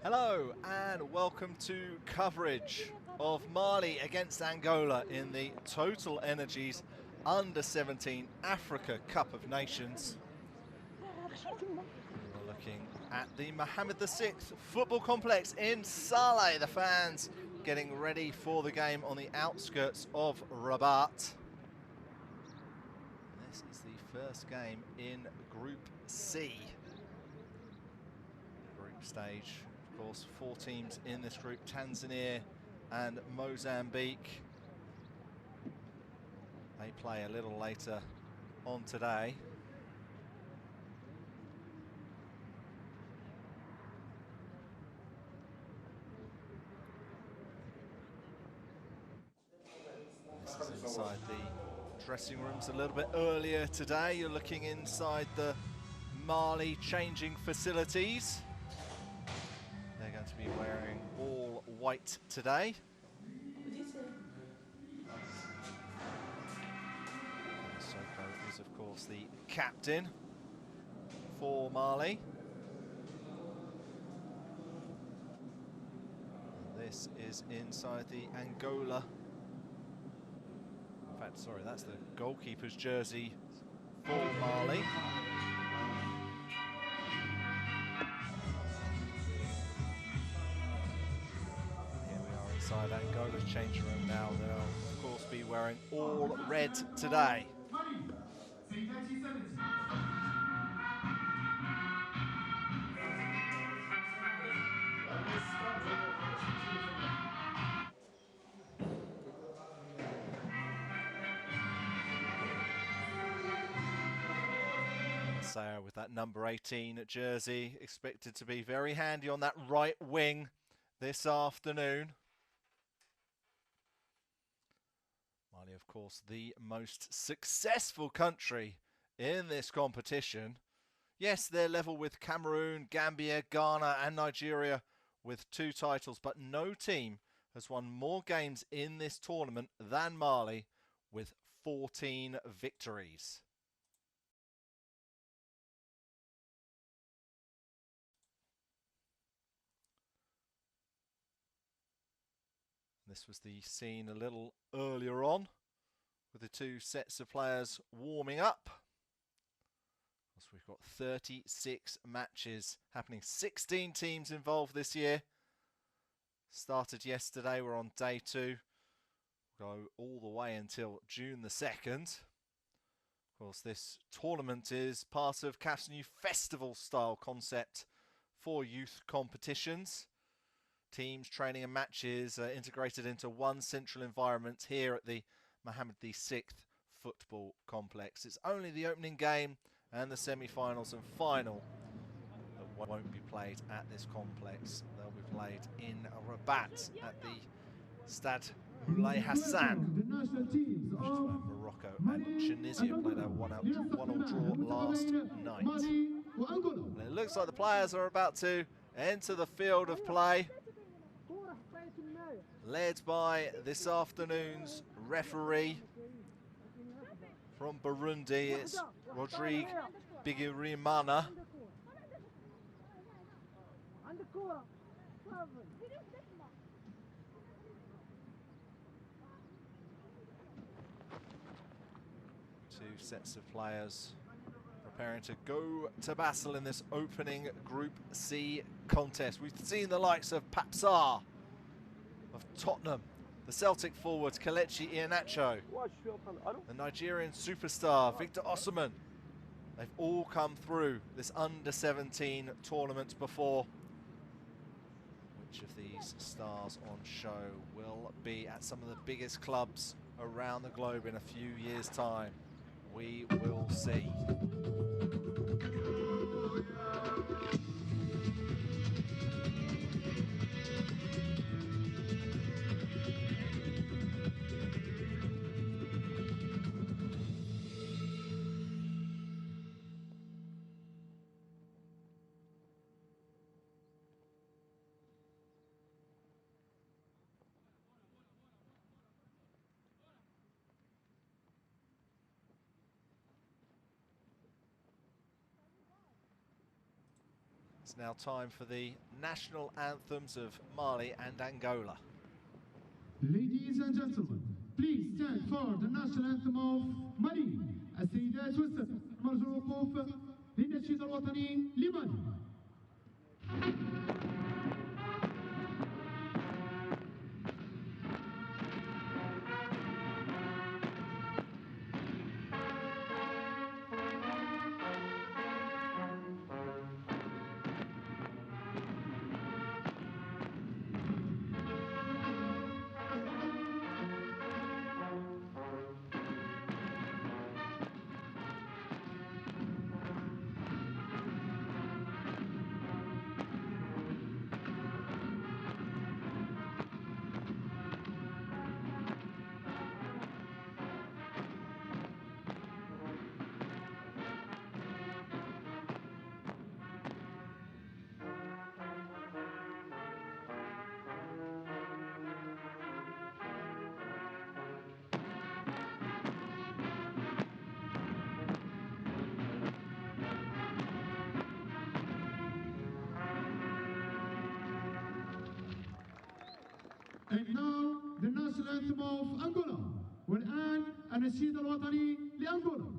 Hello and welcome to coverage of Mali against Angola in the Total Energies Under-17 Africa Cup of Nations. We're looking at the Mohammed VI football complex in Saleh. The fans getting ready for the game on the outskirts of Rabat. And this is the first game in Group C. Group stage. Of course, 4 teams in this group, Tanzania and Mozambique. They play a little later on today. This is inside the dressing rooms a little bit earlier today. You're looking inside the Mali changing facilities. They're going to be wearing all white today. Soko is, of course, the captain for Mali. And this is inside the Angola. In fact, sorry, that's the goalkeeper's jersey for Mali. Here we are inside Angola's changing room now. They'll, of course, be wearing all red today. Sayer with that number 18 jersey, expected to be very handy on that right wing this afternoon. Mali, of course, the most successful country in this competition. Yes, they're level with Cameroon, Gambia, Ghana and Nigeria with 2 titles, but no team has won more games in this tournament than Mali with 14 victories. This was the scene a little earlier on with the 2 sets of players warming up. Of course, we've got 36 matches happening, 16 teams involved this year. Started yesterday, we're on day 2. We'll go all the way until June the 2nd. Of course, this tournament is part of CAF's new festival style concept for youth competitions. Teams, training and matches are integrated into one central environment here at the Mohammed VI football complex. It's only the opening game and the semi-finals and final that won't be played at this complex. They'll be played in Rabat at the Stade Moulay Hassan, which is where Morocco and Tunisia played a one-all draw last night. And it looks like the players are about to enter the field of play, led by this afternoon's referee from Burundi. It's Rodrigue Bigirimana. Two sets of players preparing to go to battle in this opening Group C contest. We've seen the likes of Papsar of Tottenham, the Celtic forward Kelechi Iheanacho, the Nigerian superstar Victor Osimhen. They've all come through this under-17 tournament before. Which of these stars on show will be at some of the biggest clubs around the globe in a few years' time? We will see. It's now time for the national anthems of Mali and Angola. Ladies and gentlemen, please stand for the national anthem of Mali. السيدات والسادة مرجو الوقوف للنشيد الوطني لمالي. And now the national anthem of Angola. والآن النشيد الوطني لأنغولا.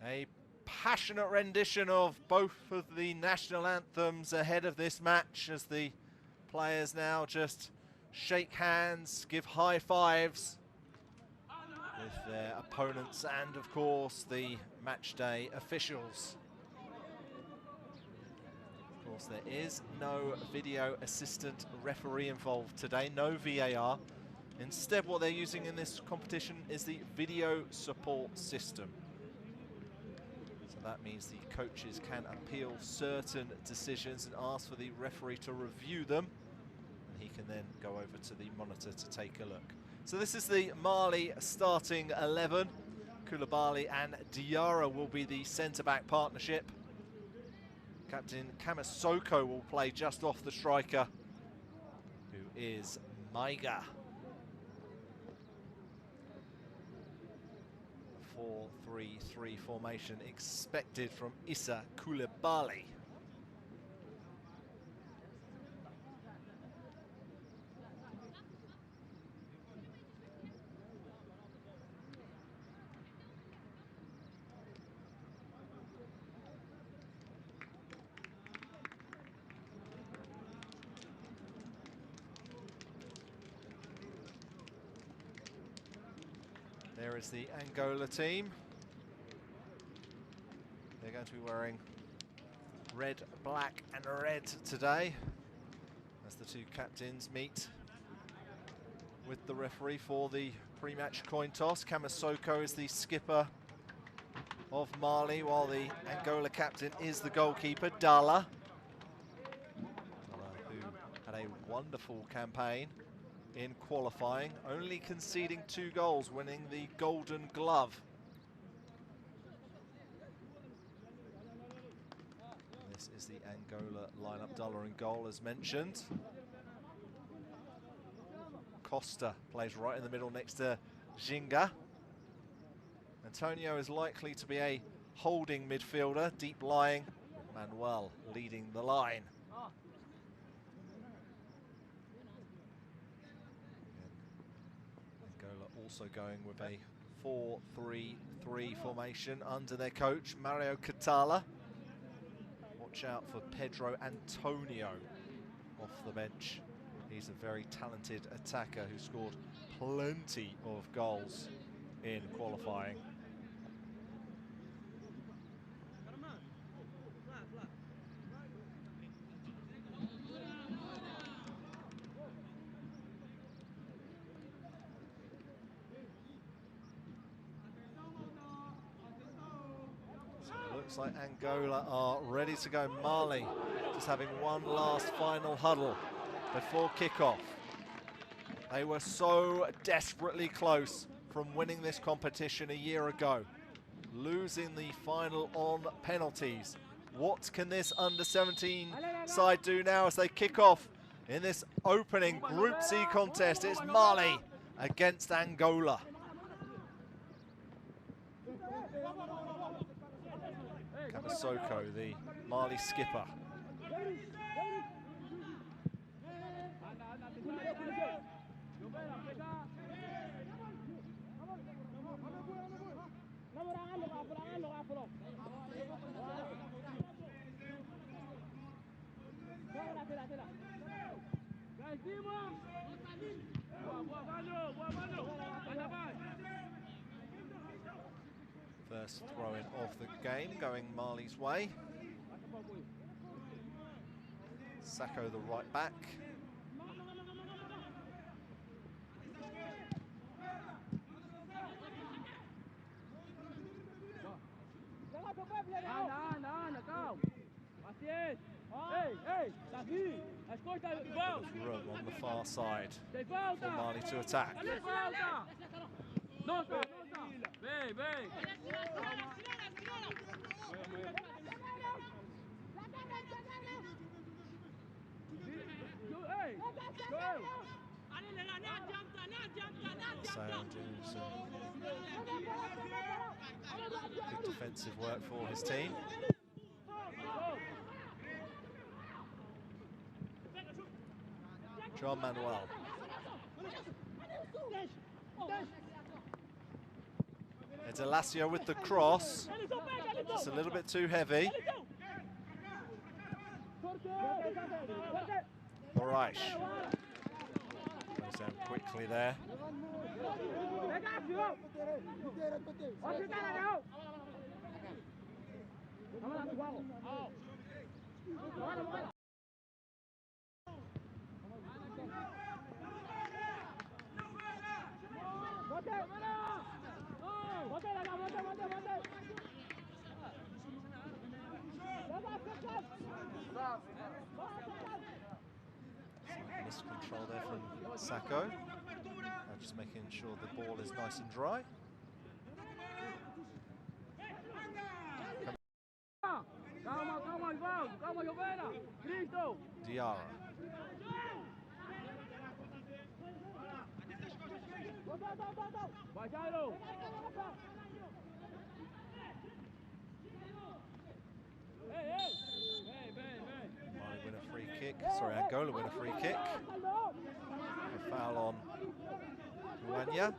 A passionate rendition of both of the national anthems ahead of this match, as the players now just shake hands, give high fives with their opponents and of course the matchday officials. Of course, there is no video assistant referee involved today, no VAR. Instead, what they're using in this competition is the video support system. That means the coaches can appeal certain decisions and ask for the referee to review them, and he can then go over to the monitor to take a look. So this is the Mali starting 11. Koulibaly and Diarra will be the centre-back partnership. Captain Kamasoko will play just off the striker, who is Maiga. 4-3-3 formation expected from Issa Koulibaly. There is the Angola team. They're going to be wearing red, black and red today as the two captains meet with the referee for the pre-match coin toss. Kamasoko is the skipper of Mali, while the Angola captain is the goalkeeper, Dala. Who had a wonderful campaign in qualifying, only conceding 2 goals, winning the Golden Glove. This is the Angola lineup. Dala in goal, as mentioned. Costa plays right in the middle next to Ginga. Antonio is likely to be a holding midfielder, deep lying. Manuel leading the line. Angola also going with a 4-3-3 formation under their coach, Mario Catala. Watch out for Pedro Antonio off the bench. He's a very talented attacker who scored plenty of goals in qualifying. Looks like Angola are ready to go. Mali just having one last final huddle before kickoff. They were so desperately close from winning this competition a year ago, losing the final on penalties. What can this under-17 side do now as they kick off in this opening Group C contest? It's Mali against Angola. Kamasoko, the Mali skipper. First throw-in of the game going Mali's way. Sacco, the right back. There's room on the far side for Mali to attack. So doing some good defensive work for his team. John Manuel. It's Alacio with the cross. It's a little bit too heavy. Moraes goes down quickly there. Miscontrol there from Sacco. Just making sure the ball is nice and dry. Diarra. Mali win a free kick. Sorry, Angola win a free kick. A foul on Mwanya.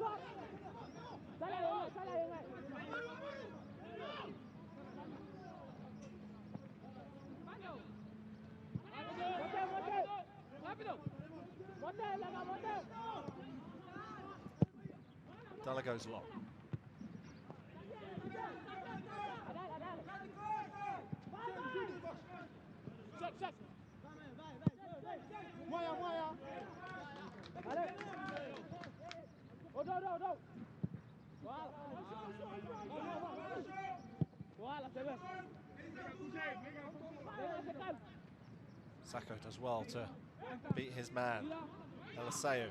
Dala goes long. Sacco does well to beat his man, Eliseu.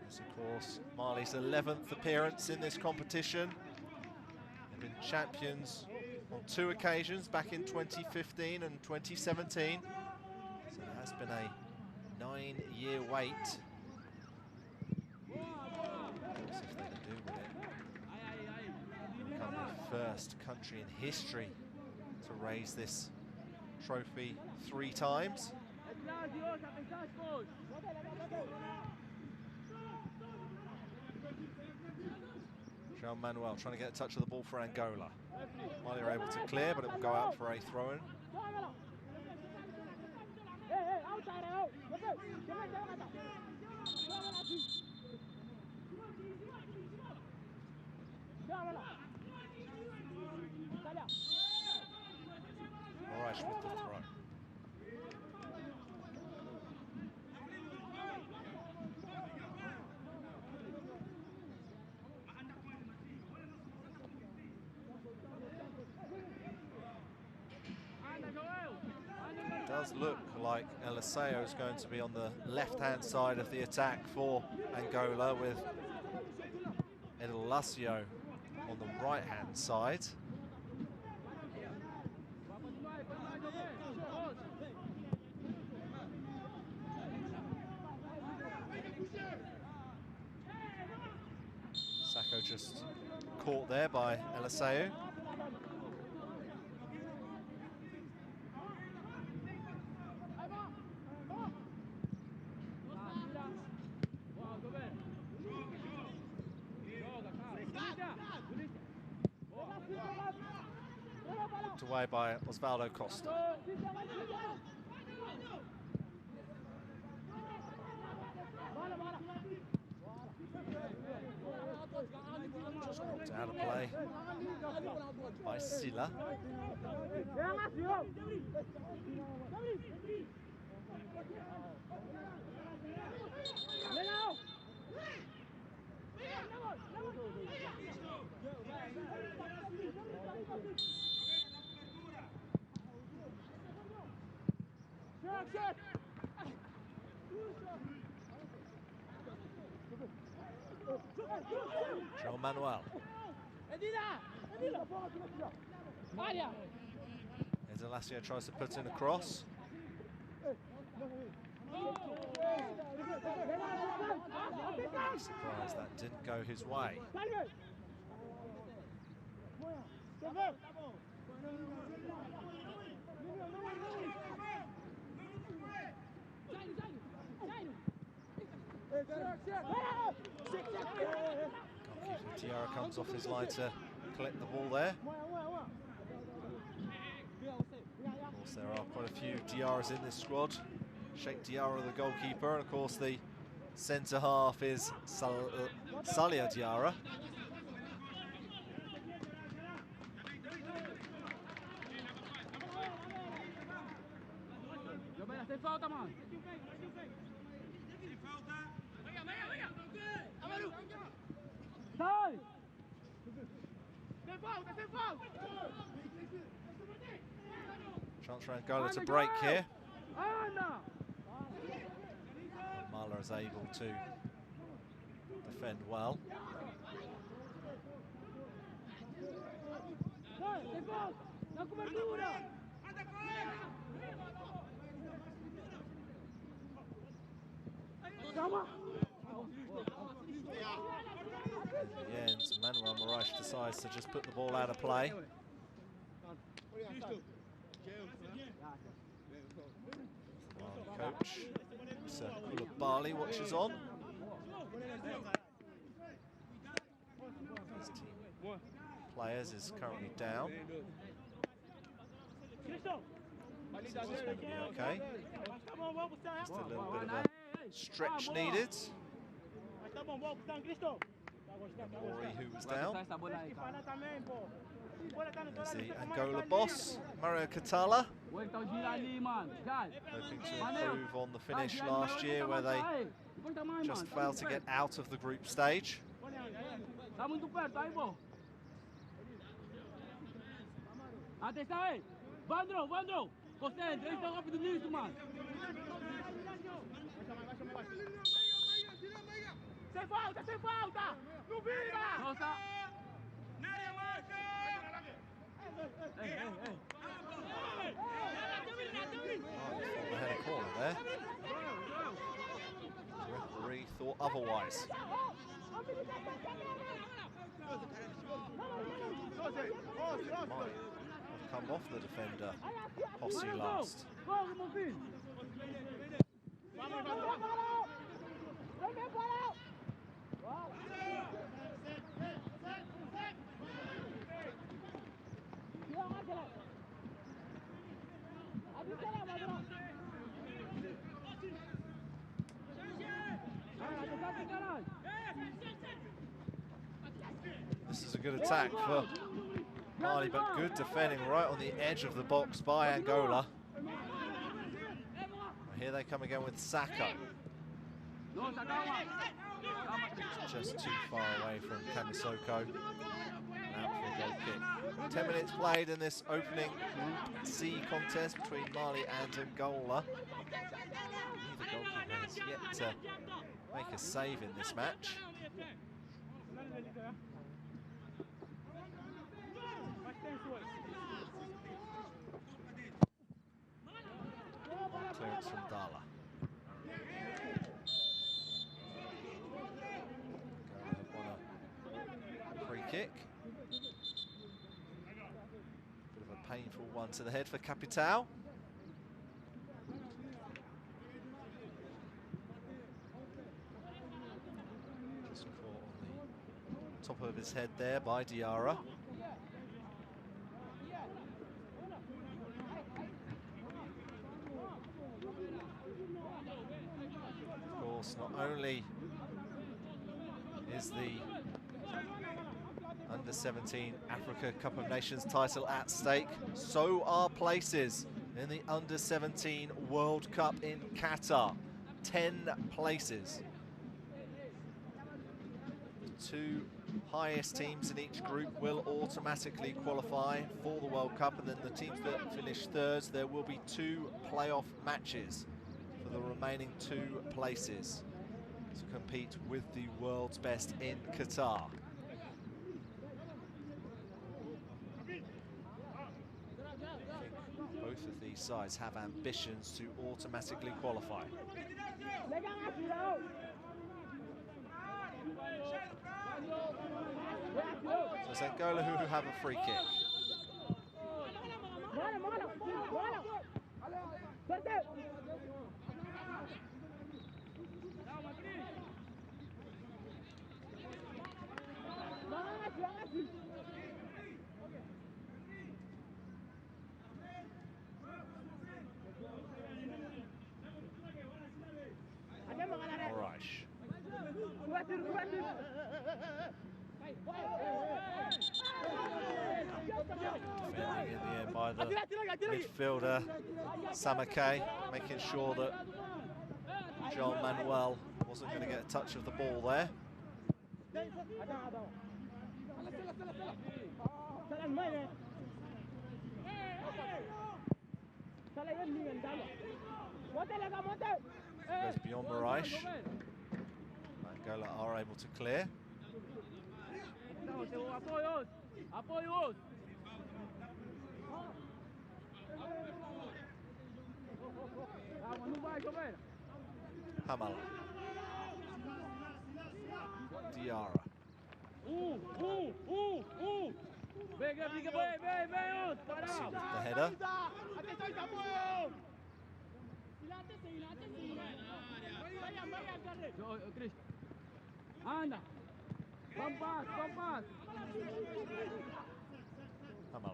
This, of course, Mali's 11th appearance in this competition. They've been champions on 2 occasions, back in 2015 and 2017. So it has been a 9-year wait. We'll see if they can do with it. Become the first country in history to raise this trophy 3 times. João Manuel trying to get a touch of the ball for Angola. Mali are able to clear, but it will go out for a throw-in. Moraes with the throw. It does look like Eliseu is going to be on the left-hand side of the attack for Angola, with Eliseu on the right-hand side. Sacco just caught there by Eliseu. Put away by Osvaldo Costa. Just knocked out of play by Silla. João Manuel. As Eliseu tries to put in a cross. Surprised that didn't go his way. Goalkeeper Diarra comes off his line to collect the ball there. Of course, there are quite a few Diarras in this squad. Sheikh Diarra, the goalkeeper, and of course the centre half is Salia Diarra. Chance for Angola to break here. Mala is able to defend well. In the end, Manuel Moraes decides to just put the ball out of play. Coach Sir Koulibaly watches on. His team players is currently down. It's going to be okay. Just a little bit of a stretch needed. Mori, who was down. There's the Angola boss, Mario Catala, hoping to improve on the finish last year where they just failed to get out of the group stage. Sem falta! Não vira! Oh, they had a corner there. The referee thought otherwise. Might have come off the defender, Hossi last. This is a good attack for Mali, but good defending right on the edge of the box by Angola. Here they come again with Sacco. It's just too far away from Kamisoko. Out for a goal kick. 10 minutes played in this opening Group C contest between Mali and Angola. Neither goalkeeper has yet to make a save in this match. Clearance from Dala. Angola have won a free kick. Bit of a painful one to the head for Capital. Just caught on the top of his head there by Diarra. Of course, not only is the Under-17 Africa Cup of Nations title at stake, so are places in the Under-17 World Cup in Qatar. 10 places. The two highest teams in each group will automatically qualify for the World Cup, and then the teams that finish third, there will be 2 playoff matches for the remaining 2 places to compete with the world's best in Qatar. Both of these sides have ambitions to automatically qualify. So it's Angola who have a free kick. Defending in the end by the midfielder Samake, making sure that John Manuel wasn't going to get a touch of the ball there. Goes beyond Moraes. Angola are able to clear. Hamala. Diarra. See with the header. Anda. Vamos, Hamala.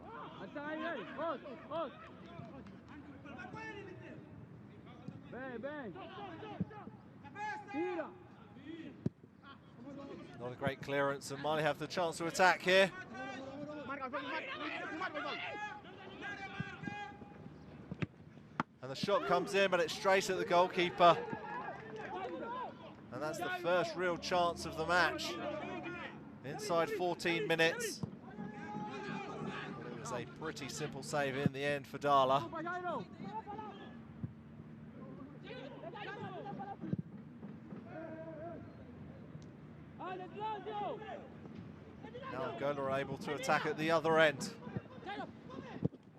Not a great clearance, and Mali have the chance to attack here. And the shot comes in, but it's straight at the goalkeeper. And that's the first real chance of the match. Inside 14 minutes. But it was a pretty simple save in the end for Dala. Now Angola are able to attack at the other end.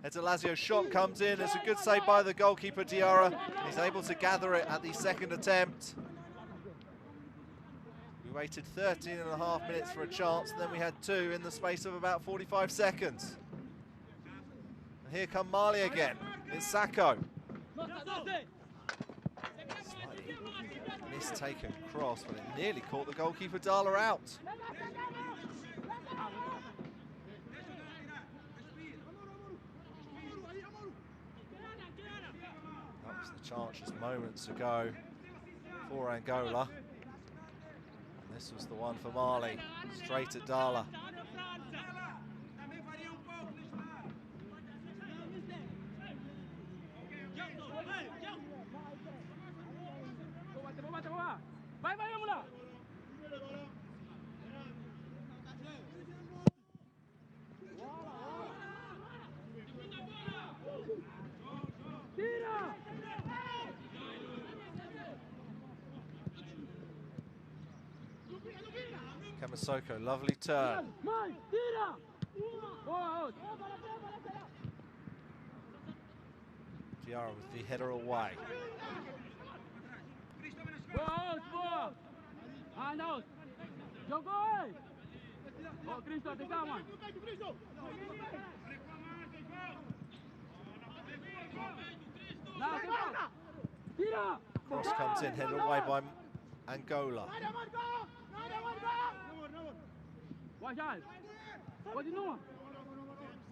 Lazio's shot comes in. It's a good save by the goalkeeper, Diarra. He's able to gather it at the second attempt. We waited 13.5 minutes for a chance, and then we had two in the space of about 45 seconds. And here come Mali again. It's Sacco. Slightly mistaken cross, but it nearly caught the goalkeeper Dala out. That was the chance just moments ago for Angola. And this was the one for Mali, straight at Dala. Kamasoko, lovely turn. Diarra with the header away. Cross comes in, headed away by Angola.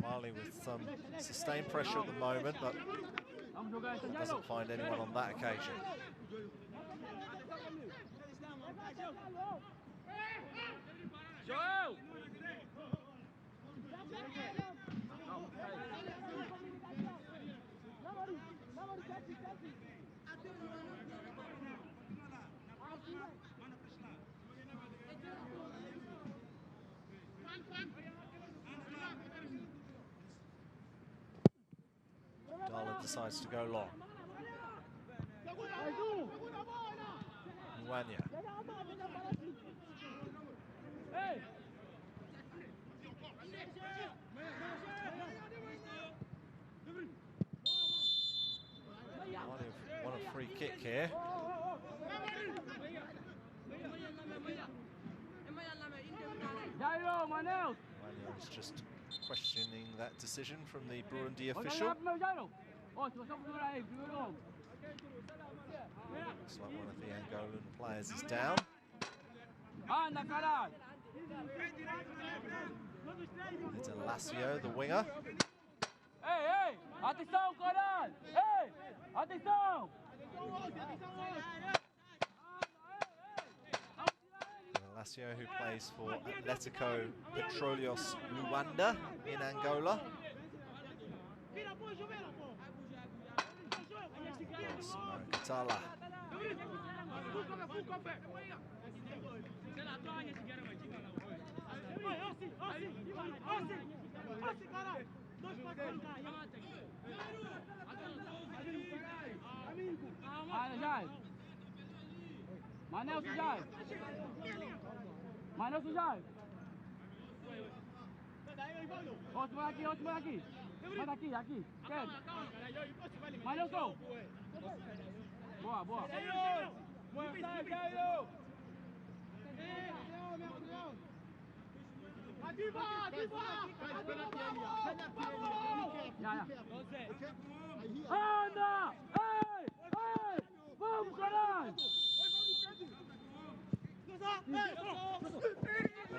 Mali with some sustained pressure at the moment, but doesn't find anyone on that occasion. Dala decides to go long. Mwanya. Won a free kick here. Mwanya is just questioning that decision from the Burundi official. Looks like one of the Angolan players is down. It's Lazio, the winger. Lazio, who plays for Atletico Petróleos Luanda in Angola. Katala.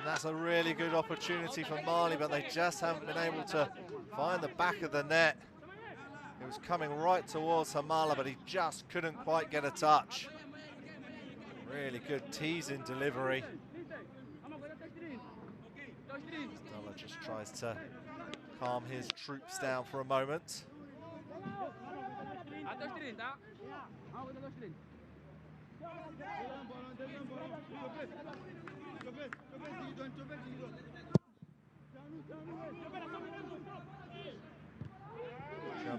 that's a really good opportunity for Mali, but they just haven't been able to find the back of the net. It was coming right towards Hamala, but he just couldn't quite get a touch. Really good teasing delivery. Stella just tries to calm his troops down for a moment.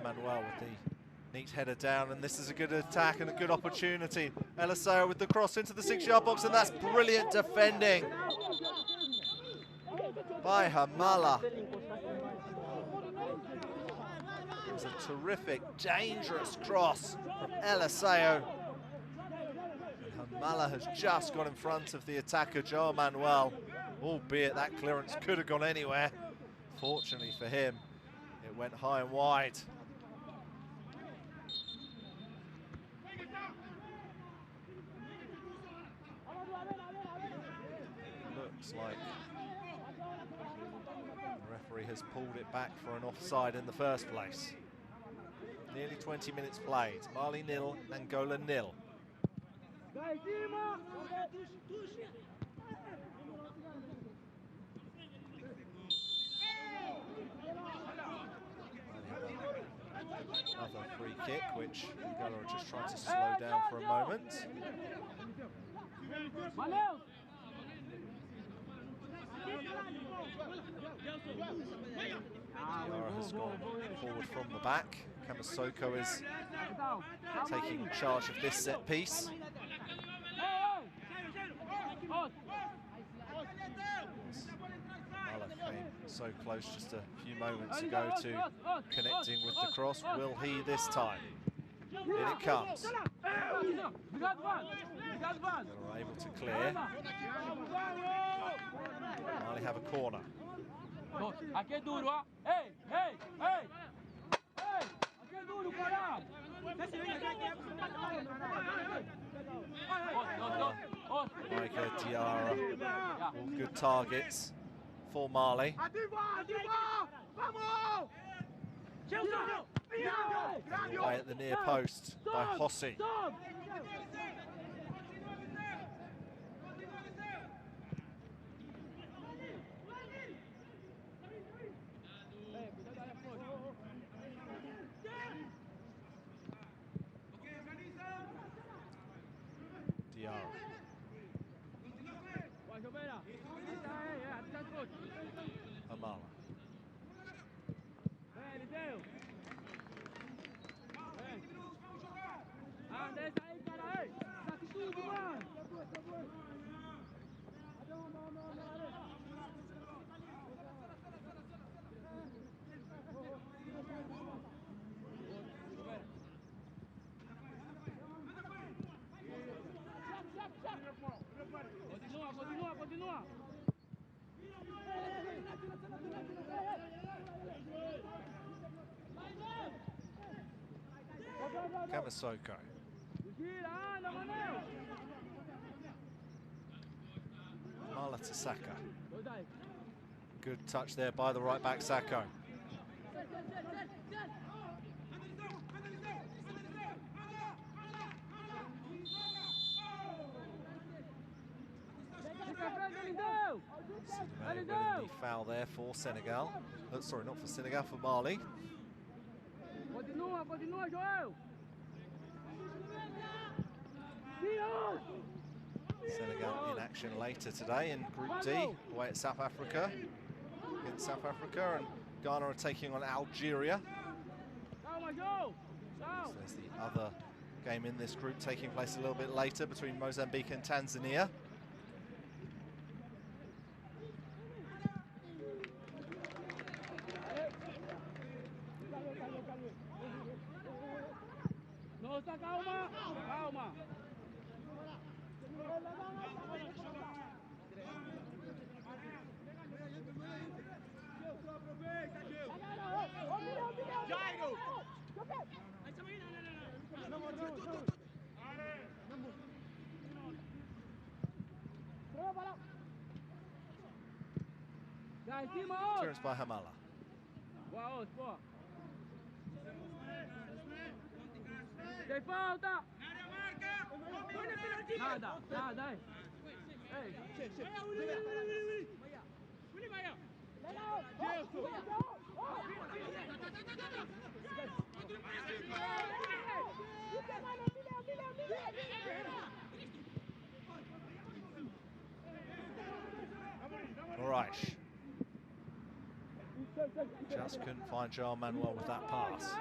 Manuel with the neat header down, and this is a good attack and a good opportunity. Eliseo with the cross into the 6-yard box, and that's brilliant defending by Hamala. It was a terrific, dangerous cross from Eliseo. And Hamala has just got in front of the attacker, João Manuel, albeit that clearance could have gone anywhere. Fortunately for him, it went high and wide. Looks like the referee has pulled it back for an offside in the first place. Nearly 20 minutes played. Mali 0, Angola 0. Another free kick, which Angola are just trying to slow down for a moment. Diarra has gone forward from the back. Kamasoko is taking charge of this set piece. Mala came so close just a few moments ago to connecting with the cross. Will he this time? In it comes. They're able to clear. Mali have a corner. Micah, Diarra, all good targets for Mali. Away at the near post by Hossi. Diarra. Hamala. Continua. Kamasoko. Mala to Saka. Good touch there by the right back, Sako. Winning the foul there for Senegal. Oh, sorry, not for Senegal, for Mali. Continua, Joel. Senegal in action later today in Group D, away at South Africa. Against South Africa, and Ghana are taking on Algeria. So there's the other game in this group taking place a little bit later between Mozambique and Tanzania. Calma. Clearance by Hamala. Moraes. Just couldn't find João Manuel with that pass.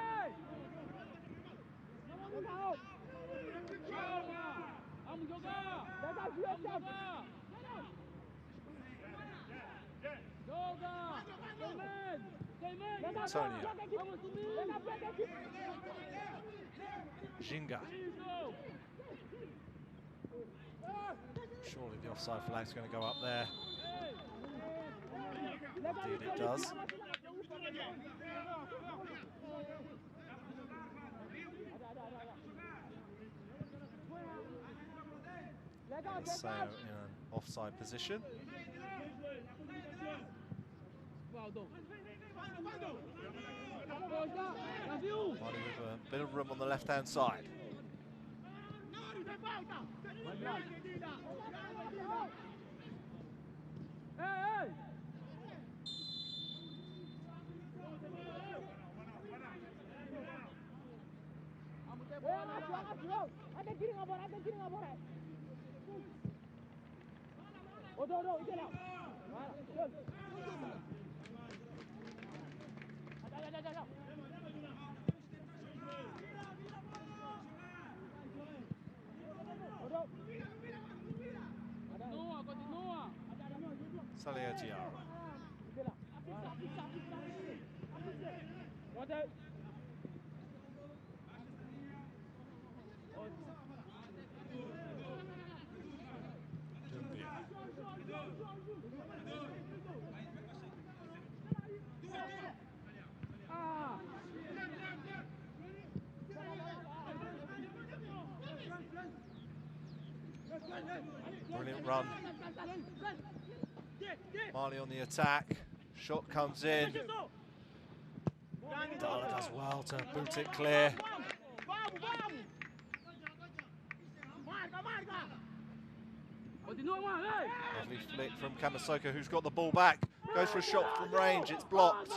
Antonio. Ginga. Surely the offside flag's going to go up there. Indeed it does. So in an offside position. Mali with a bit of room on the left-hand side. Salio Tiara. Brilliant run. Mali on the attack. Shot comes in. Dala does well to boot it clear. Lovely flick from Kamasoko, who's got the ball back. Goes for a shot from range. It's blocked.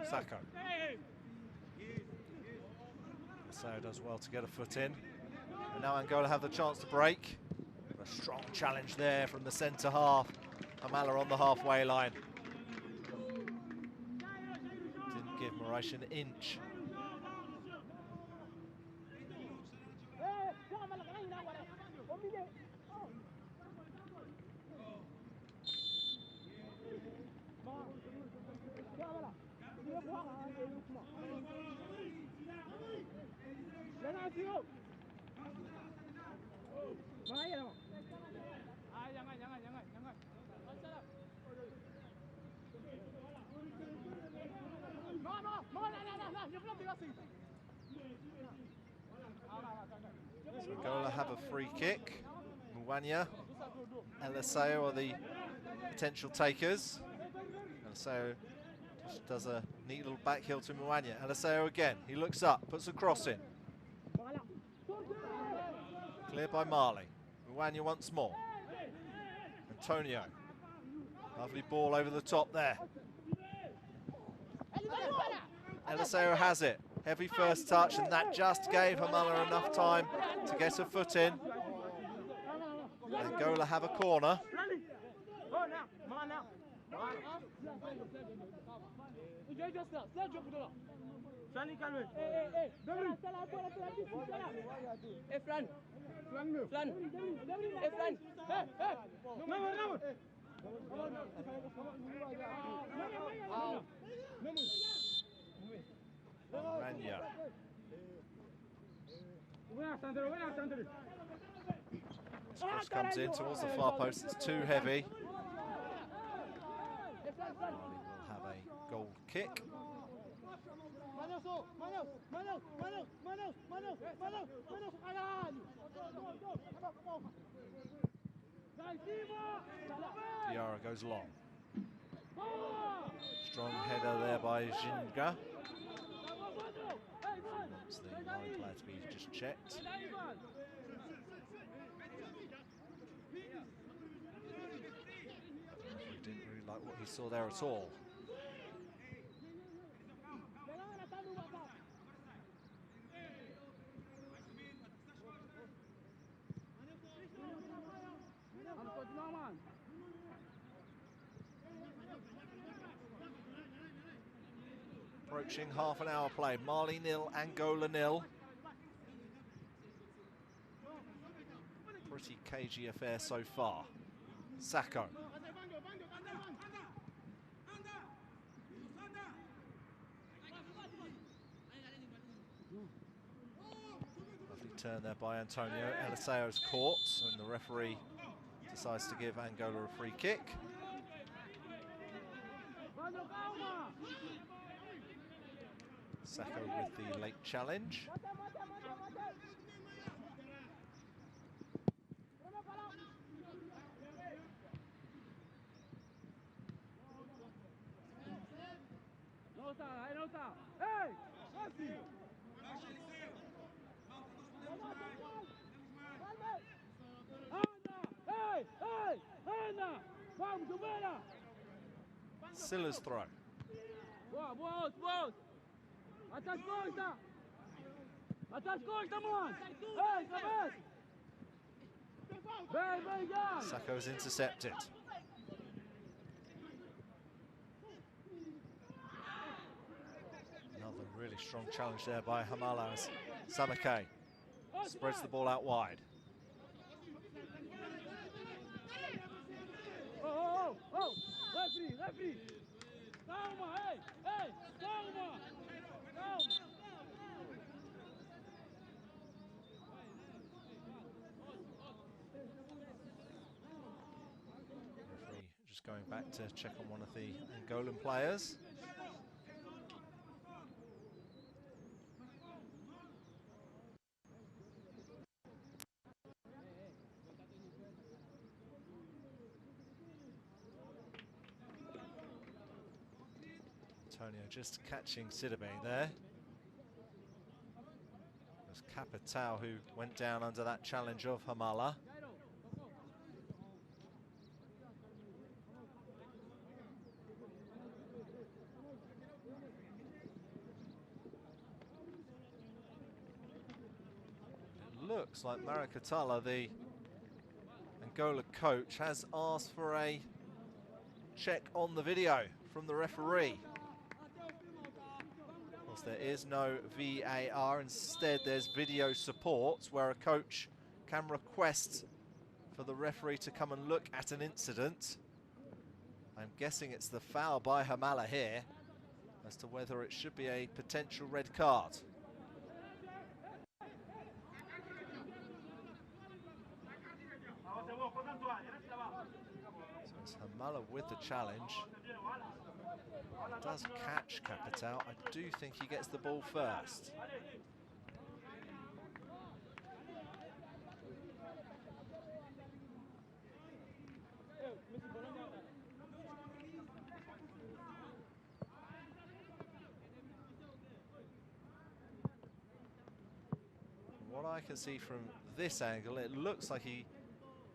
Sacco. So does well to get a foot in. And now Angola have the chance to break. A strong challenge there from the centre half. Hamala on the halfway line. Didn't give Moraes an inch. So Angola have a free kick. Mwanya, Eliseo are the potential takers. Eliseo just does a neat little back heel to Mwanya. Eliseo again, he looks up, puts a cross in. Clear by Mali. Mwanya once more. Antonio. Lovely ball over the top there. Eliseo has it. Heavy first touch, and that just gave Hamala enough time to get a foot in. Angola have a corner. This cross comes in towards the far post, it's too heavy. Mali will have a goal kick. Diarra goes long. Strong header there by Jinga. Wants the line player to be just checked. He didn't really like what he saw there at all. Approaching half an hour play. Mali 0, Angola 0. Pretty cagey affair so far. Sacco. Lovely turn there by Antonio. Eliseo's caught, and the referee decides to give Angola a free kick. Sacco with the late challenge. Silla's throw. Sacco is intercepted. Another really strong challenge there by Hamala as Samake spreads the ball out wide. Referee! Calma, calma! Referee just going back to check on one of the Angolan players. Antonio just catching Sidibe there. It was Capitao who went down under that challenge of Hamala. It looks like Maracatala, the Angola coach, has asked for a check on the video from the referee. Of course, there is no VAR. Instead, there's video support where a coach can request for the referee to come and look at an incident. I'm guessing it's the foul by Hamala here as to whether it should be a potential red card. So it's Hamala with the challenge. Does catch Capitao. I do think he gets the ball first. What I can see from this angle, it looks like he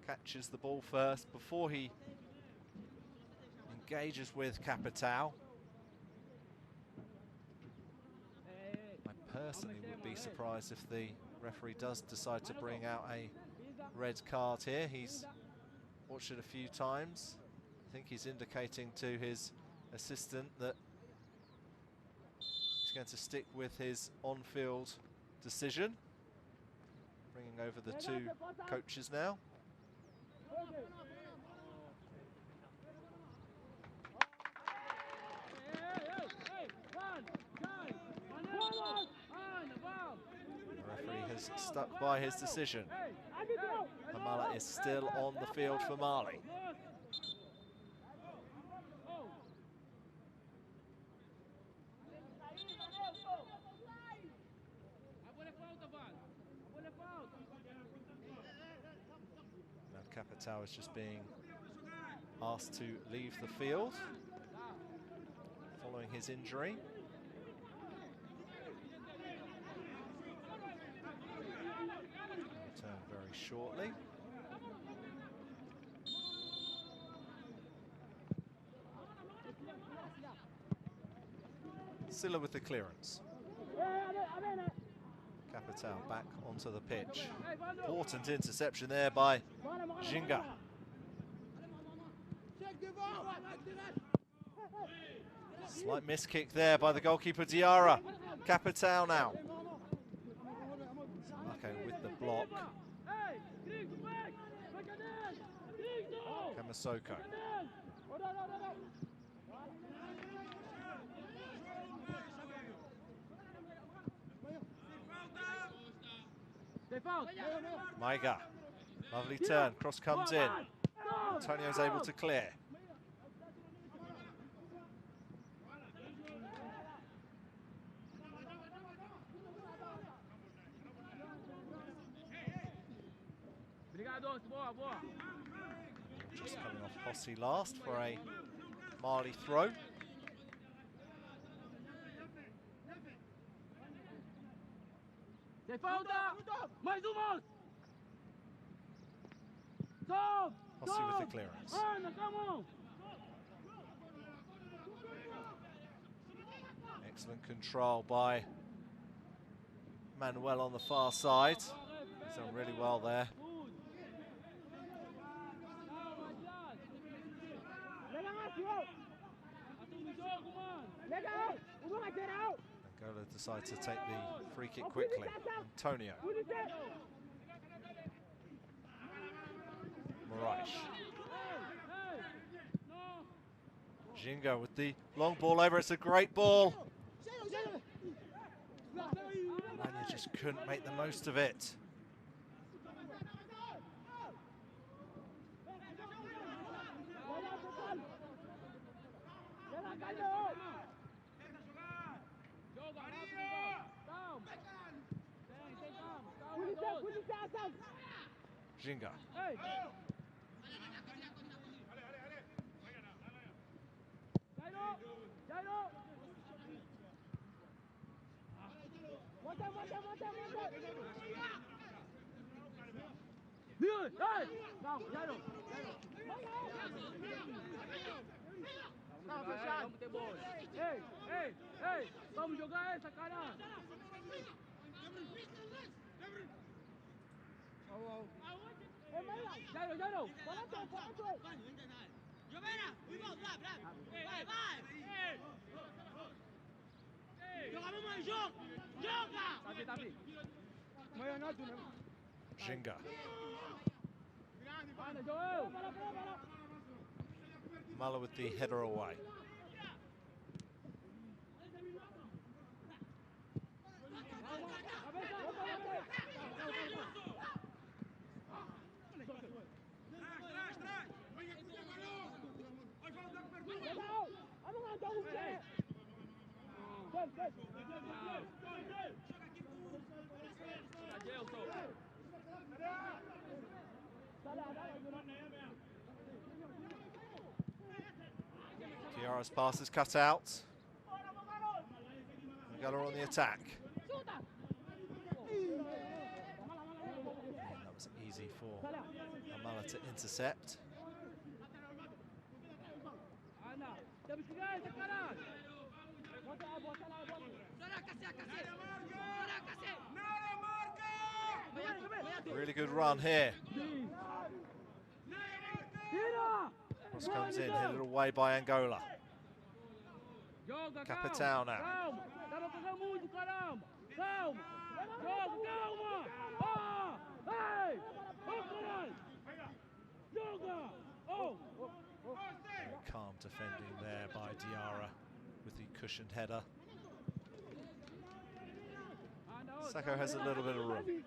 catches the ball first before he engages with Capitao. I personally would be surprised if the referee does decide to bring out a red card here. He's watched it a few times. I think he's indicating to his assistant that he's going to stick with his on-field decision. Bringing over the two coaches now. The referee has has stuck by his decision. Hamala is still on the field for Mali. Now Capitao is just being asked to leave the field following his injury. Return very shortly. Silla with the clearance. Capitao back onto the pitch. Important interception there by Jinga. Slight miss kick there by the goalkeeper Diarra. Capitao now. Okay, with the block. Kamasoko. Maiga. Lovely turn. Cross comes in. Antonio's able to clear. Just coming off Hossi last for a Mali throw. Hossi with the clearance. Excellent control by Manuel on the far side. He's done really well there. Angola decides to take the free kick quickly. Antonio. Moraes. Jinga with the long ball over. It's a great ball. Mania just couldn't make the most of it. Jinga. Vamos jogar essa, cara! Jairo! Jinga. Mala with the header away. Chiara's pass is cut out. Angola on the attack. That was easy for Amala to intercept. Really good run here. Cross comes in, headed away by Angola. Capitao now. Calm defending there by Diarra with the cushioned header. Sacco has a little bit of room.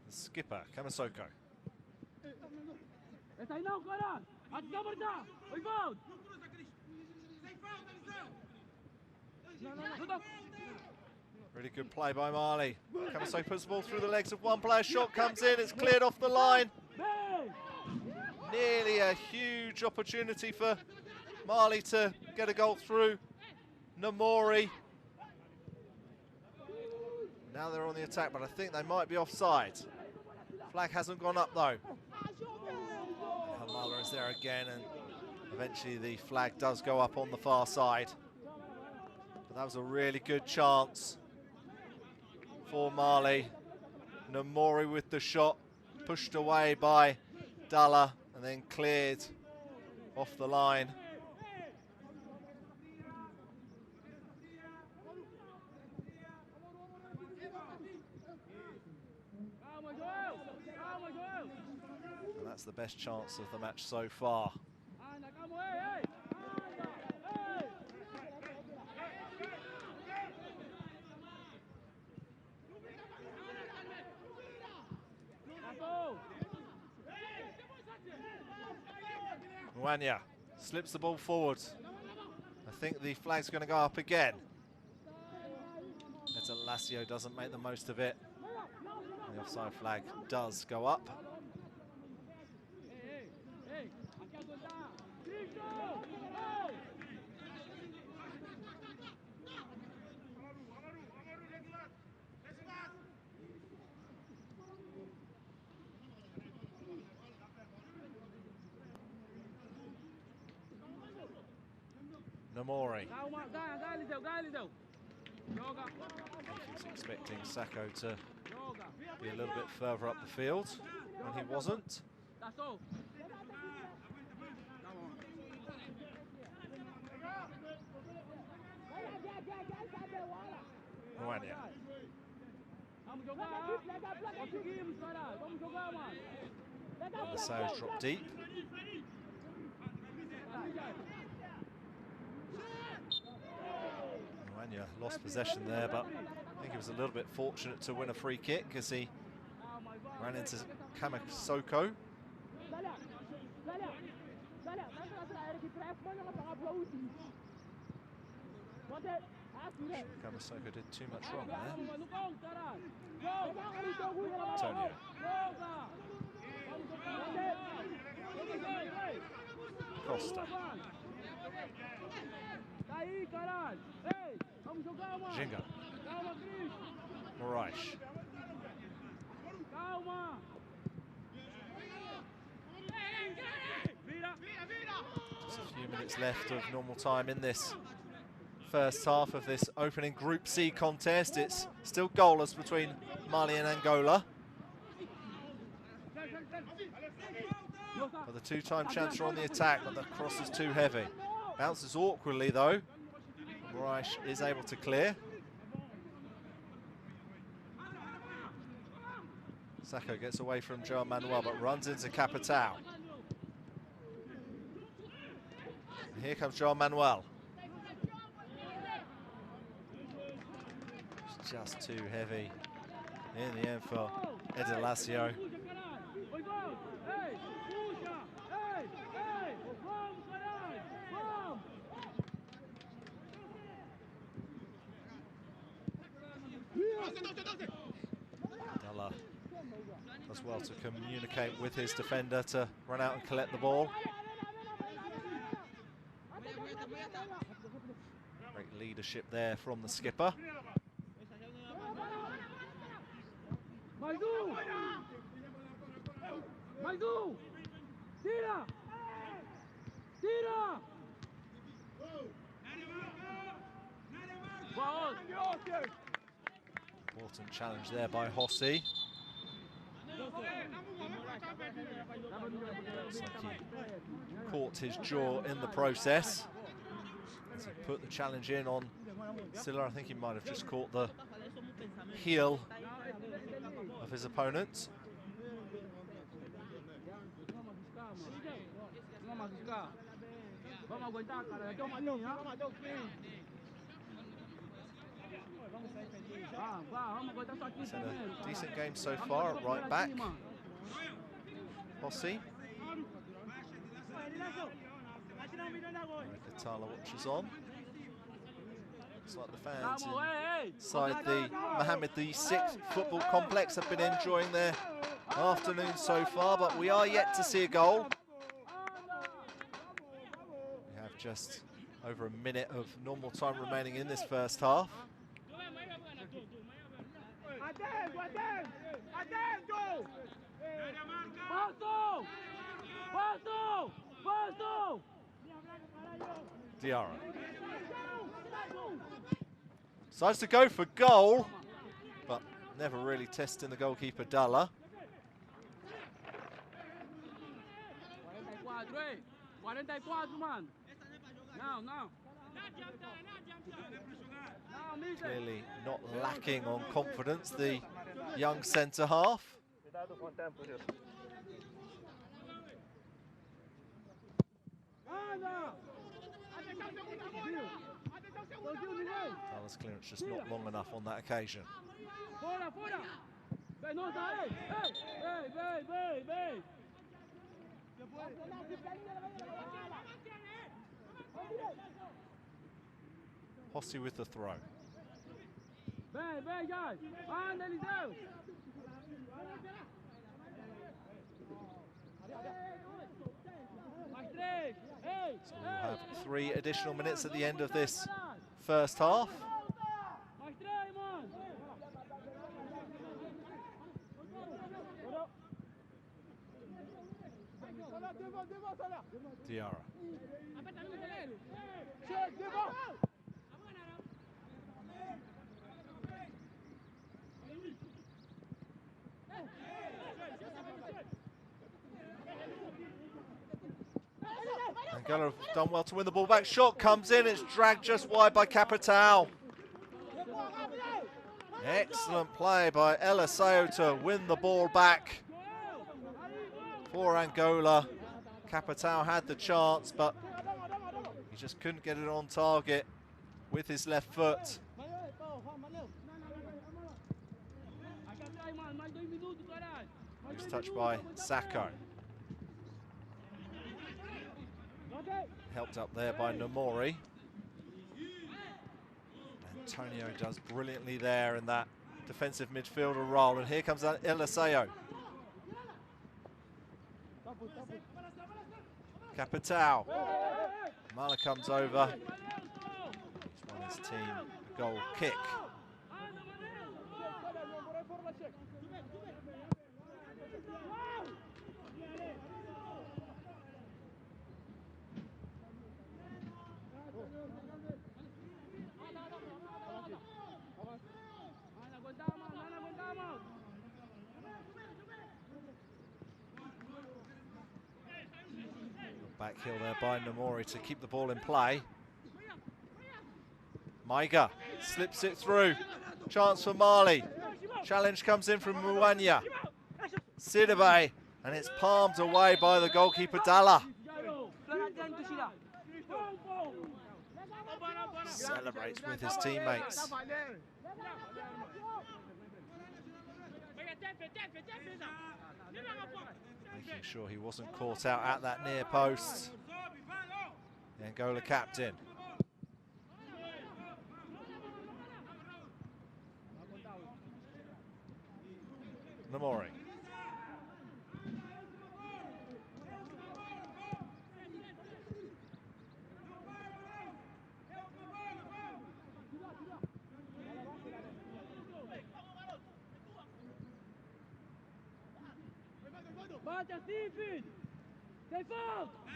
The skipper, Kamasoko. Está aí não, caralho! Atenção, Marta! Oi, Valdo! Really good play by Marley. Kamasoko puts the ball through the legs of one player. Shot comes in, it's cleared off the line. Nearly a huge opportunity for Marley to get a goal through. Namori. Now they're on the attack, but I think they might be offside. Flag hasn't gone up though. Hamala is there again, and eventually the flag does go up on the far side. But that was a really good chance for Marley. Namori with the shot, pushed away by Dalla, and then cleared off the line. And that's the best chance of the match so far. Mwanya slips the ball forward. I think the flag's going to go up again. Lazio doesn't make the most of it. The offside flag does go up. Namori. He's expecting Sacco to be a little bit further up the field when he wasn't. Mwanya. The Sails drop deep. Mwanya lost possession there, but I think he was a little bit fortunate to win a free kick as he ran into Kamasoko. Kamasoko did too much wrong there. Antonio. Costa. Ginga. Moraes. Just a few minutes left of normal time in this first half of this opening Group C contest. It's still goalless between Mali and Angola. But the two-time champs are on the attack, but the cross is too heavy. Bounces awkwardly though. Moraes is able to clear. Sacco gets away from João Manuel but runs into Capital. And here comes João Manuel. It's just too heavy in the end for Lazio. Dalla does well to communicate with his defender to run out and collect the ball. Great leadership there from the skipper. Important challenge there by Hossi. Looks like he caught his jaw in the process. As he put the challenge in on Silla, I think he might have just caught the heel of his opponent. Vamos aguentar, cara. Daqui uma linha. Vamos aguentar só aqui He's had primeiro, a cara. decent game so far at right back. Hossi. Katala watches on. Looks like the fans inside the Mohammed VI football complex have been enjoying their afternoon so far, but we are yet to see a goal. We have just over a minute of normal time remaining in this first half. Diarra decides to go for goal, but never really testing the goalkeeper, Dalla. 44, mano. Não. Clearly not lacking on confidence, the young centre half. Dalla's clearance just not long enough on that occasion. Hossi with the throw. So we'll have 3 additional minutes at the end of this first half. Diarra. Angola have done well to win the ball back. Shot comes in, it's dragged just wide by Capital. Excellent play by Eliseo to win the ball back for Angola. Capital had the chance, but he just couldn't get it on target with his left foot. It's touched by Sacco. Helped up there by Nomori. Antonio does brilliantly there in that defensive midfielder role. And here comes Eliseo. Capital. Mala comes over. He's won his team a goal kick. Back heel there by Nomori to keep the ball in play. Maiga slips it through. Chance for Mali. Challenge comes in from Muanya. Sidibe, and it's palmed away by the goalkeeper Dalla. Celebrates with his teammates. Making sure he wasn't caught out at that near post. The Angola captain. Nomori.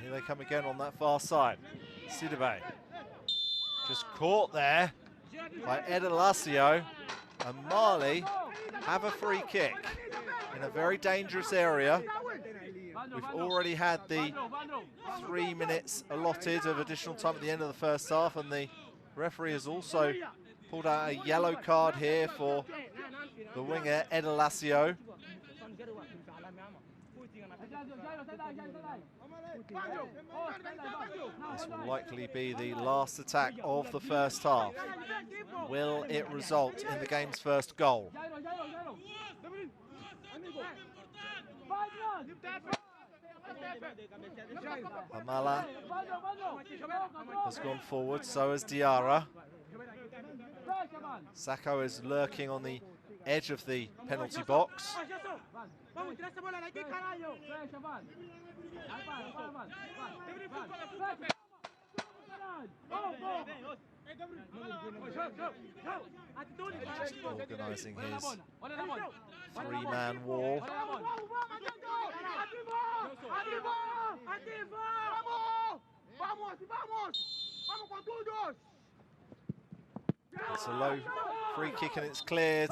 Here they come again on that far side. Sidibe just caught there by Edelasio, and Mali have a free kick in a very dangerous area. We've already had the 3 minutes allotted of additional time at the end of the first half, and the referee has also pulled out a yellow card here for the winger Edelasio. This will likely be the last attack of the first half. Will it result in the game's first goal? Amala has gone forward, so has Diarra. Sacco is lurking on the edge of the penalty box. Just organising his three-man wall. It's a low free kick and it's cleared.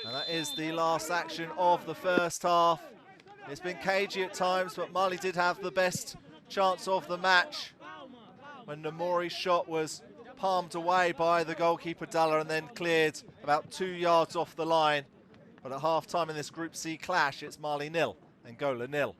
And that is the last action of the first half. It's been cagey at times, but Mali did have the best chance of the match when Namori's shot was palmed away by the goalkeeper Dalla and then cleared about 2 yards off the line. But at half-time in this Group C clash, it's Mali 0, Angola 0.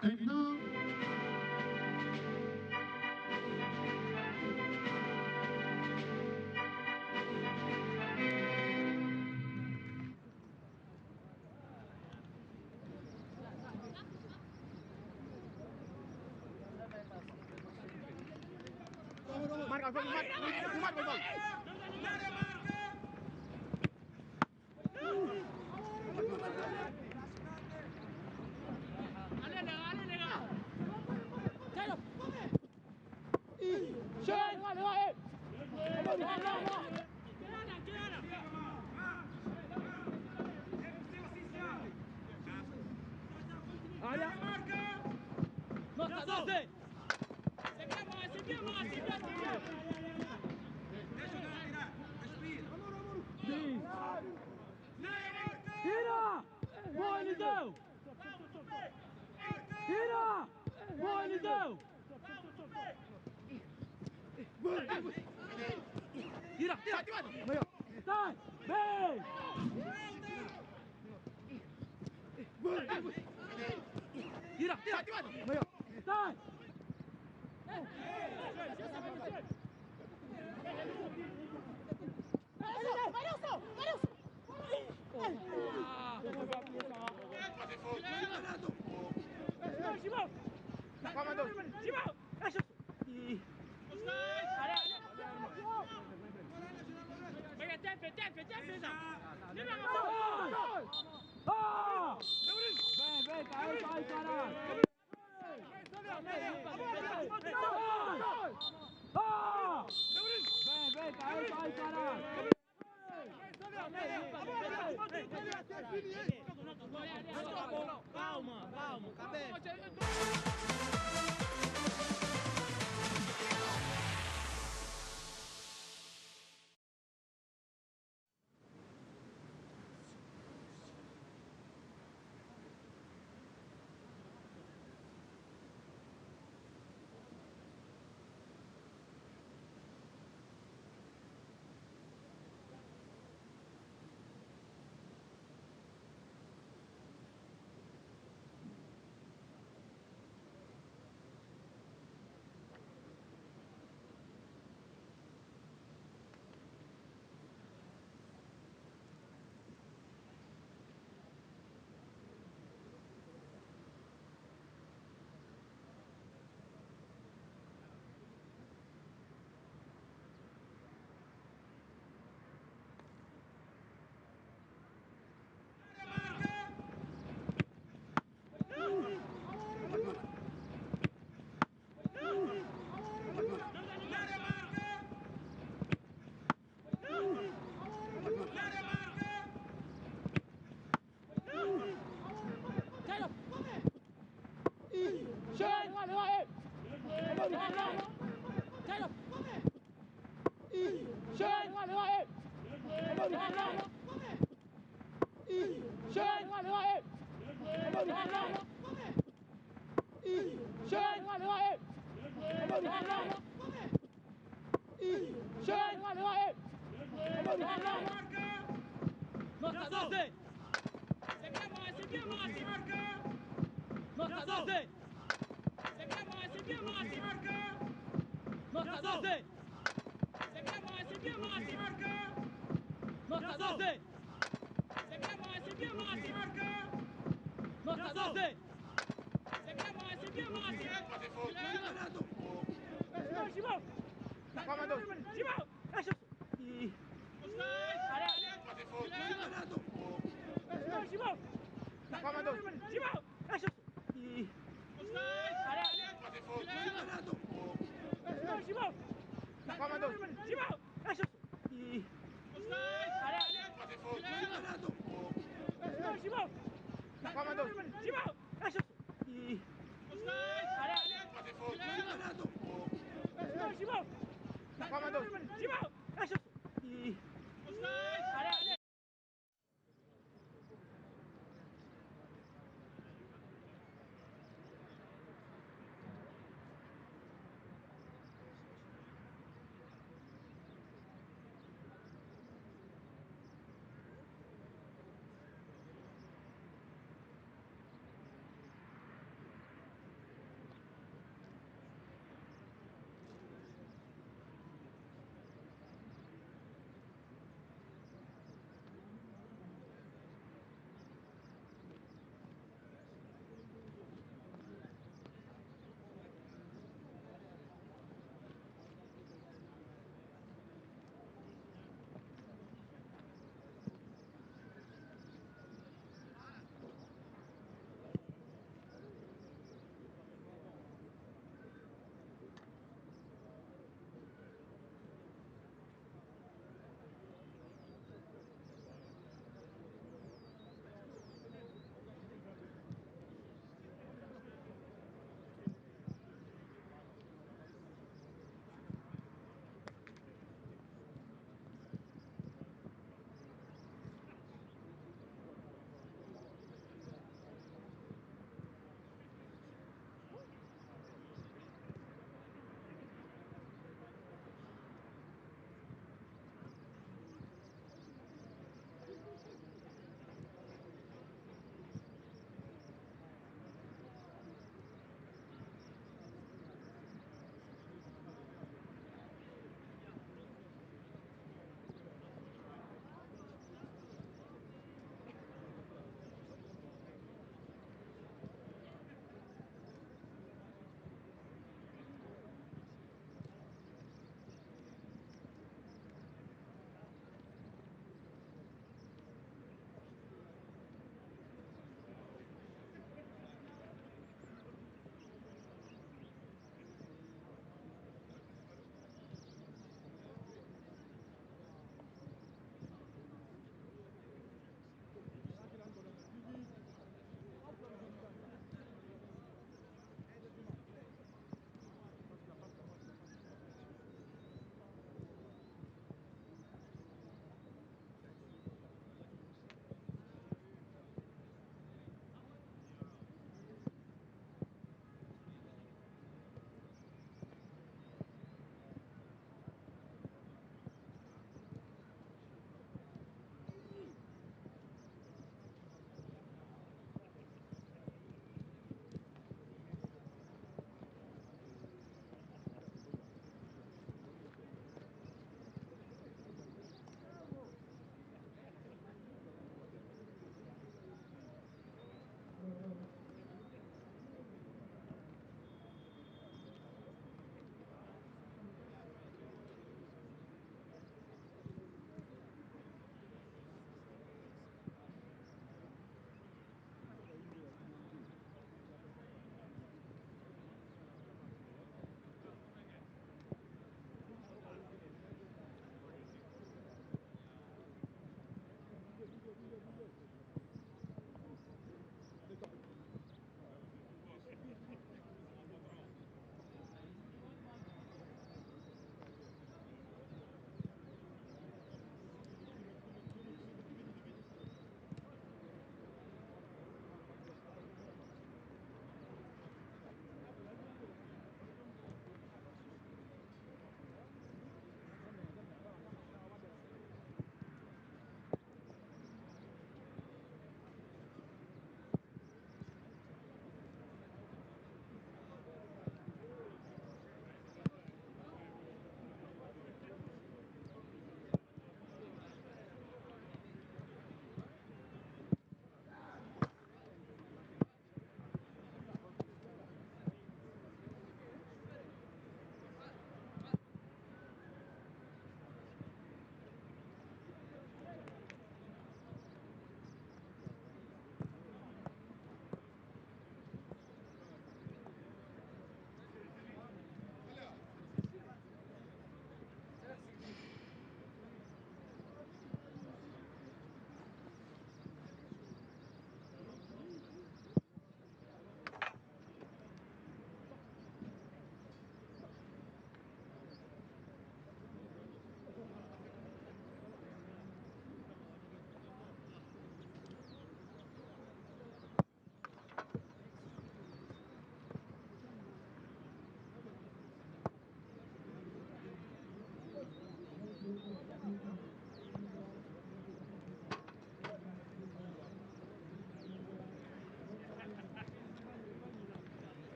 And now, Tira! Boa, Eliseu! Tira! Chimão! Tira, tira! Sai! Vem! Tira, tira! Sai! Chimão! Chimão! Vem, vem, cai, cai, caralho! Vem, vem, cai, cai, caralho! Calma, calma, cabeça. Nossa 12! C'est bien moi, c'est bien moi! Nossa 12! C'est bien moi, c'est bien moi! Nossa 12! C'est bien moi, c'est bien moi! Nossa 12! C'est bien moi, c'est bien moi! Nossa 12! C'est bien moi, c'est bien moi! Chimão! Chimão! Allez, allez! Chimão! Chimão! Allez, allez! Chimão! Chimão! Allez, allez! Chimão! Chimão! Allez, allez! Chimão! Chimão! Allez, allez!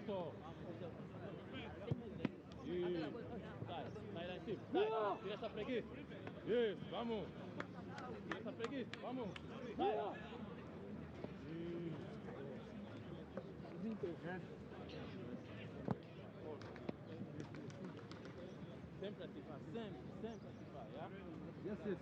Eso. Dai, dai, sì. Dai, tira sempre aqui. Isso, vamos. Tira sempre aqui, vamos. Dai. Sempre assim faz, sempre assim faz, yeah? Yes, yes.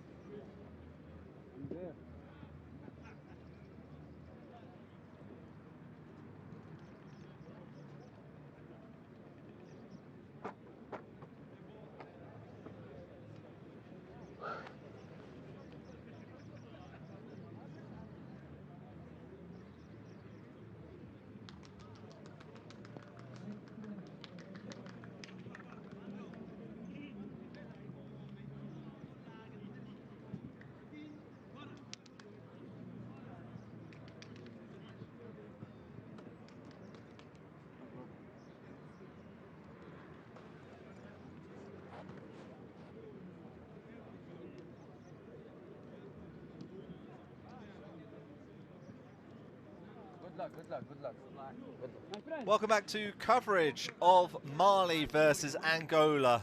Welcome back to coverage of Mali versus Angola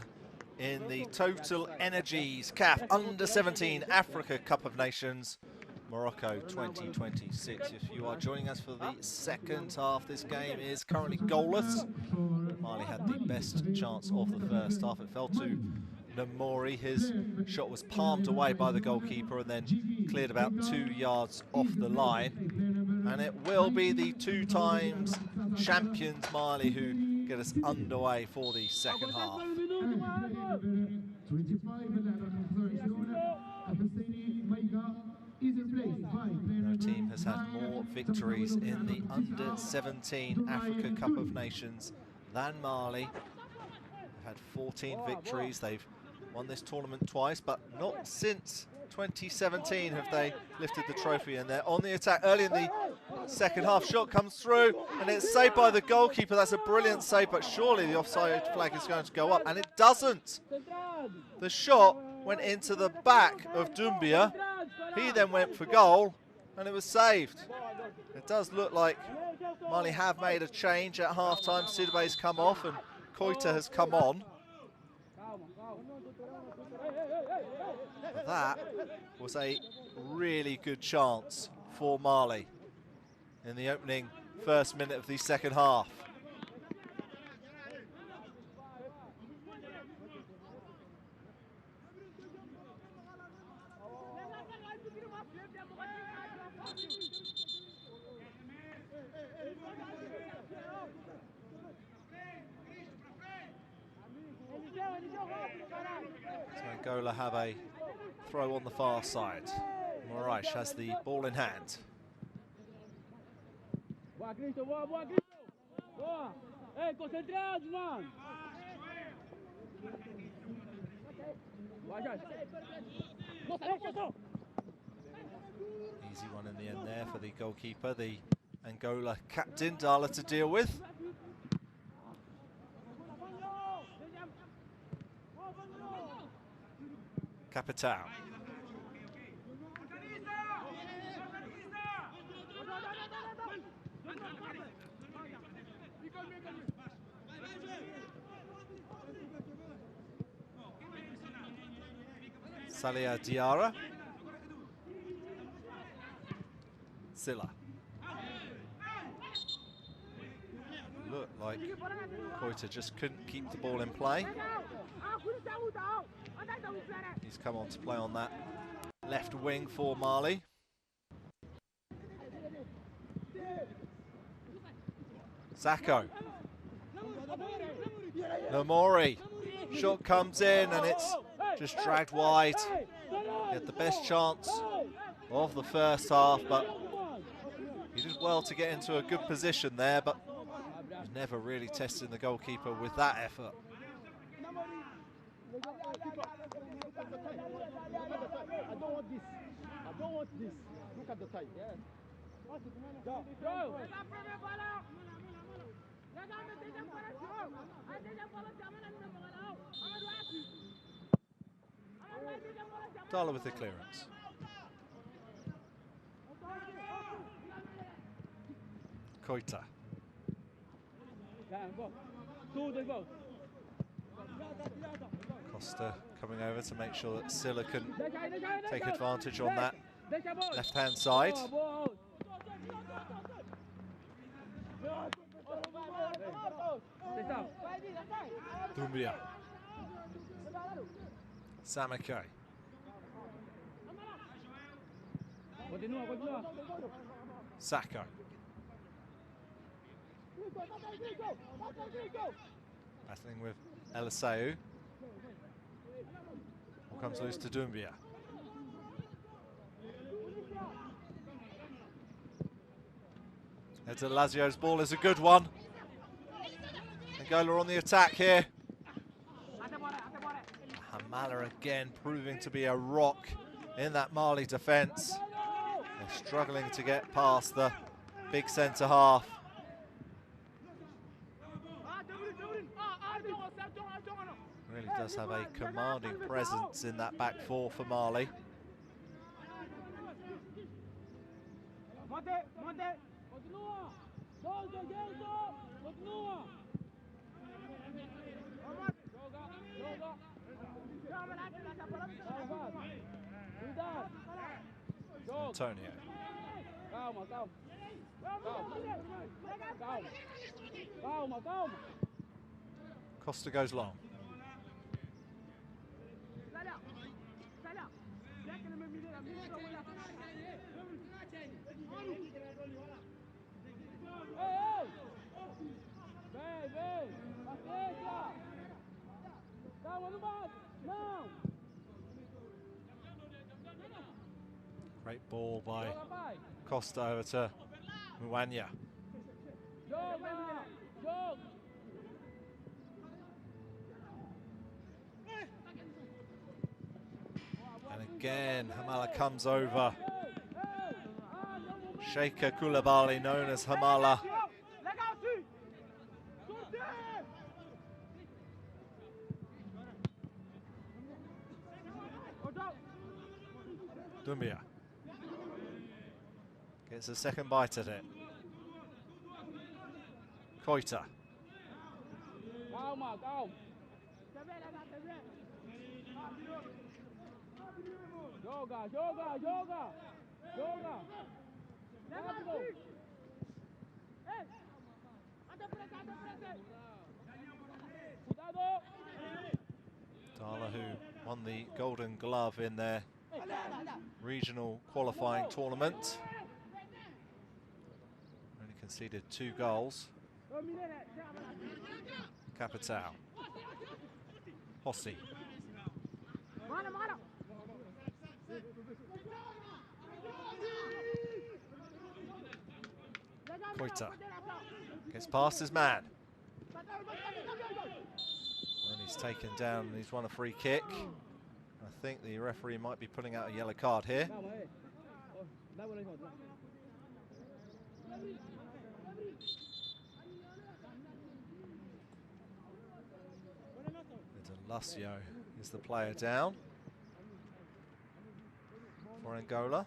in the Total Energies CAF Under-17 Africa Cup of Nations, Morocco 2026. If you are joining us for the second half, this game is currently goalless. Mali had the best chance of the first half. It fell to Namori. His shot was palmed away by the goalkeeper and then cleared about 2 yards off the line. And it will be the 2 times champions Mali who get us underway for the second half. No team has had more victories in the Under-17 Africa Cup of Nations than Mali. They've had 14 victories. They've won this tournament twice, but not since 2017 have they lifted the trophy, and they're on the attack early in the second half. Shot comes through and it's saved by the goalkeeper. That's a brilliant save, but surely the offside flag is going to go up, and it doesn't. The shot went into the back of Doumbia. He then went for goal and it was saved. It does look like Mali have made a change at half-time. Sidibe's come off and Koita has come on. That was a really good chance for Mali in the opening first minute of the second half. So Angola have a throw on the far side. Moraes has the ball in hand. Boa, Cristo, boa, boa, Cristo! Boa! Ei, concentrados, mano! Easy one in the end there for the goalkeeper, the Angola captain, Dala, to deal with. Capitão. Salia Diarra. Silla. Looked like Koita just couldn't keep the ball in play. He's come on to play on that left wing for Mali. Sacco. Namori. Shot comes in and it's just dragged wide. He had the best chance of the first half, but he did well to get into a good position there, but was never really testing the goalkeeper with that effort. I don't want this. I don't want this. Look at the time. Yeah. Go. Dala with the clearance. Koita. Costa coming over to make sure that Silla can take advantage on that left-hand side. Dumbia. Samake. Sacco. Battling with Eliseu. Ball comes loose to Dumbia. Heads at Lazio's ball is a good one. Angola on the attack here. Hamala again proving to be a rock in that Mali defence. They're struggling to get past the big centre half. Really does have a commanding presence in that back four for Mali. Antonio. Costa goes long. Great ball by Costa over to Mwanya. And again, Hamala comes over. Sheikha Koulibaly, known as Hamala. Dumbia gets a second bite at it. Koita. Dala, who won the Golden Glove in their regional qualifying tournament. Only conceded 2 goals. Capital. Hossi. Koita gets past his man. And he's taken down and he's won a free kick. I think the referee might be putting out a yellow card here. Lazio is the player down for Angola.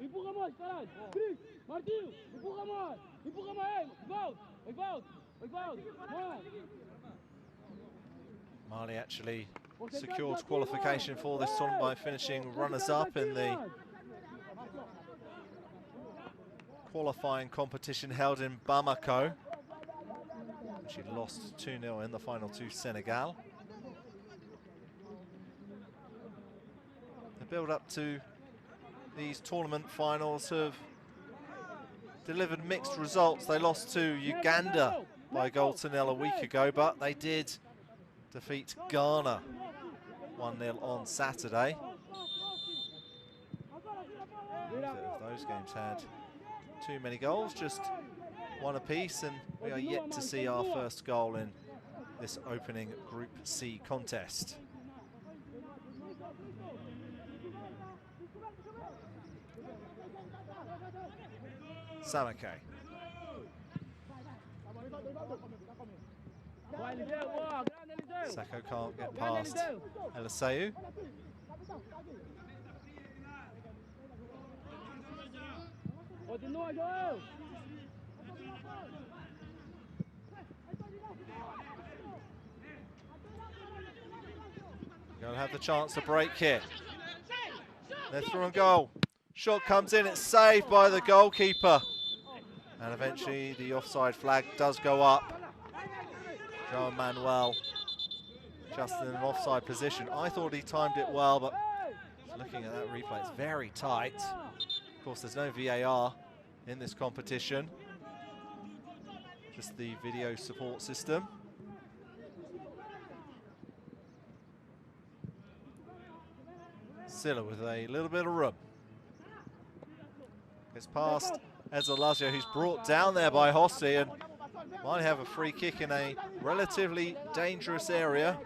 Empurra mais, caralho! Cris, Martinho, empurra mais! Empurra mais, Osvaldo! Mali actually secured qualification for this tournament by finishing runners-up in the qualifying competition held in Bamako. She lost 2-0 in the final to Senegal. The build-up to these tournament finals have delivered mixed results. They lost to Uganda by a goal to nil a week ago, but they did defeat Ghana 1-0 on Saturday. Neither of those games had too many goals, just one apiece, and we are yet to see our first goal in this opening Group C contest. Samake. Sako can't get past Eliseu. Going to have the chance to break here. They're through and goal. Shot comes in, it's saved by the goalkeeper. And eventually the offside flag does go up. João Manuel just in an offside position. I thought he timed it well, but looking at that replay, it's very tight. Of course, there's no VAR in this competition, just the video support system. Silla with a little bit of room. Gets past Ezalazio, who's brought down there by Hossi, and might have a free kick in a relatively dangerous area.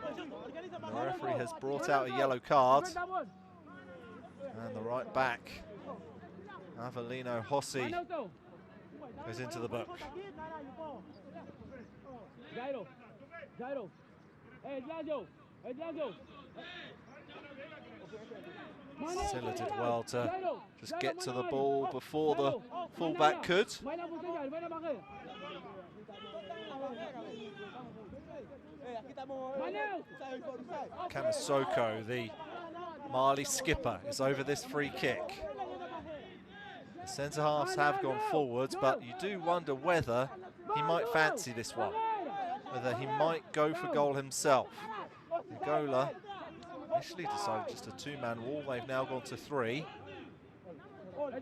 And the referee has brought out a yellow card. And the right back, Avelino Hossi, goes into the book. Silla did well to just get to the ball before the fullback could. Kamasoko, the Mali skipper, is over this free kick. The centre-halves have gone forwards, but you do wonder whether he might fancy this one, whether he might go for goal himself. Angola initially decided just a two-man wall. They've now gone to three. What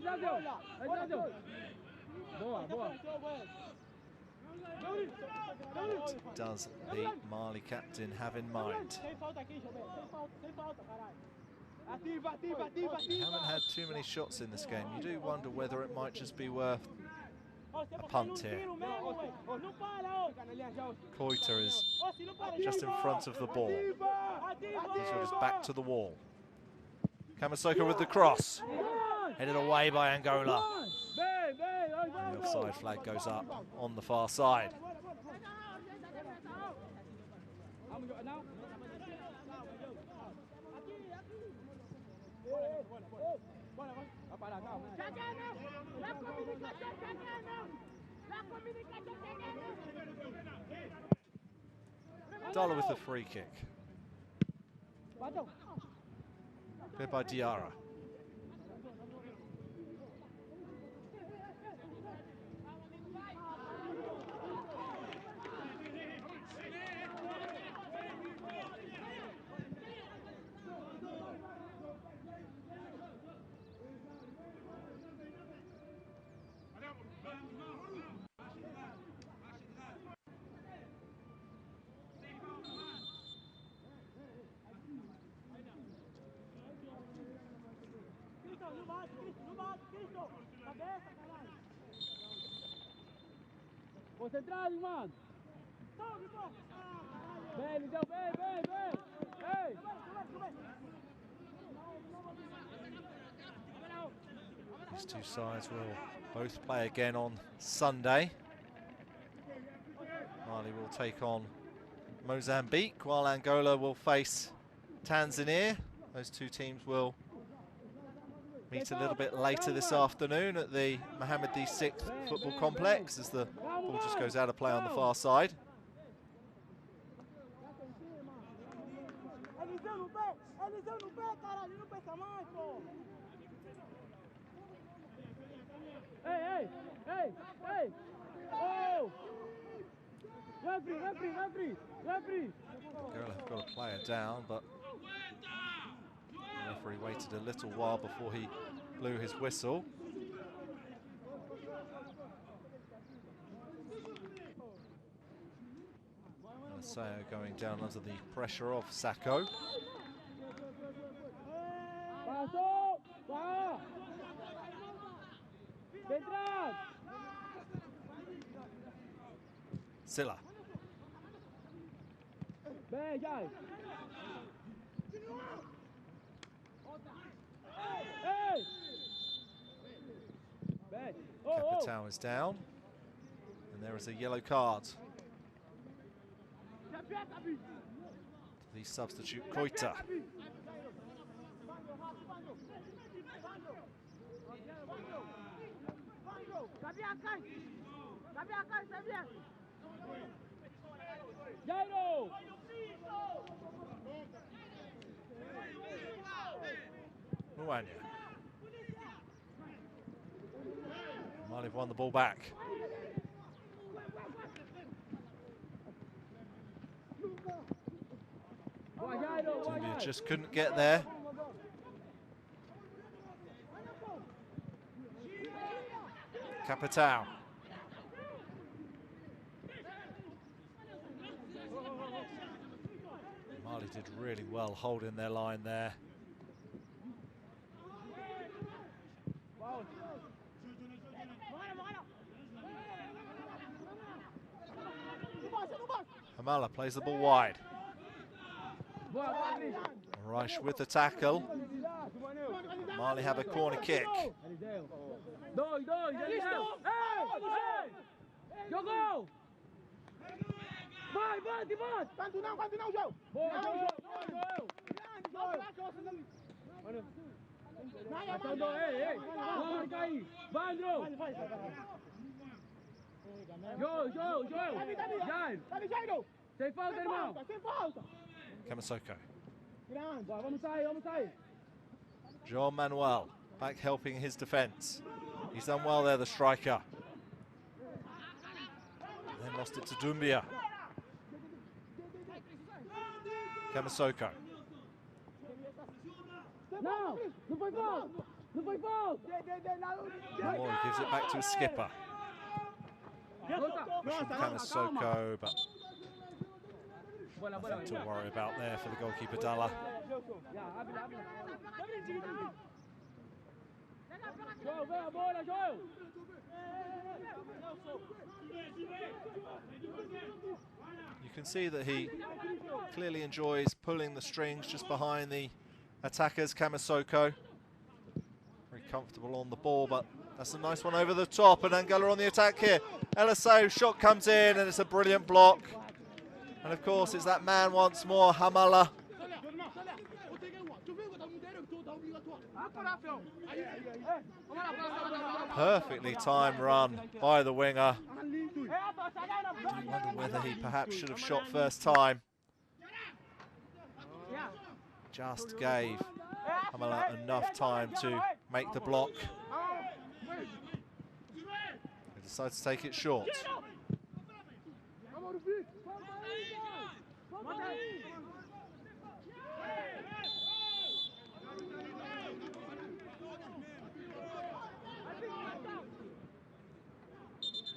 does the Mali captain have in mind? They haven't had too many shots in this game. You do wonder whether it might just be worth a punt here. Koiter is just in front of the ball. He's got his back to the wall. Kamasoko with the cross. Headed away by Angola. And the offside flag goes up on the far side. Dalla with the free kick. Cleared by Diarra. Concentrado, mano. Vem, Liseu, vem. Ei. These two sides will both play again on Sunday. Mali will take on Mozambique, while Angola will face Tanzania. Those two teams will meet a little bit later this afternoon at the Mohammed VI football complex as the ball just goes out of play on the far side. Hey! Oh! Referee! Angola have got a player down, but the referee waited a little while before he blew his whistle. Eliseu going down under the pressure of Sako. Central! Silla. Bem, Jai. Hey! Bem. Capitão is down. And there is a yellow card to the substitute Koita. Jairo! Muanya. Mali have won the ball back. Dumbia just couldn't get there. Capitão. Mali did really well holding their line there. Hamala plays the ball wide. Reich with the tackle. Mali have a corner kick. Jogou! Vai, vai! Quanto não, João! Boa, ei! Vai cair! Vai, João! João! Jairo! Sem falta, irmão! Sem falta! Kamasoko. Vamos sair! João Manuel back helping his defence. He's done well there, the striker. Then lost it to Dumbia. Kamasoko. Não foi falta! Mori gives it back to his skipper. Kamasoko, but nothing to worry about there for the goalkeeper Dalla. You can see that he clearly enjoys pulling the strings just behind the attackers, Kamasoko. Very comfortable on the ball, but that's a nice one over the top, and Angola on the attack here. LSO shot comes in, and it's a brilliant block. And of course, it's that man once more, Hamala. Perfectly timed run by the winger. I do wonder whether he perhaps should have shot first time. Just gave Hamala enough time to make the block. He decides to take it short.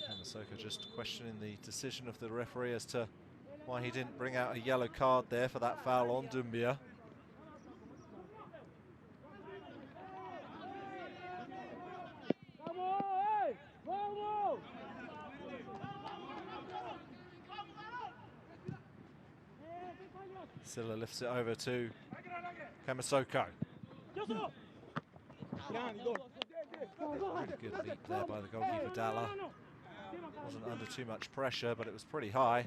Kamasoko just questioning the decision of the referee as to why he didn't bring out a yellow card there for that foul on Dumbia. Silla lifts it over to Kamasoko. Really good leap there by the goalkeeper Dalla. Wasn't under too much pressure, but it was pretty high.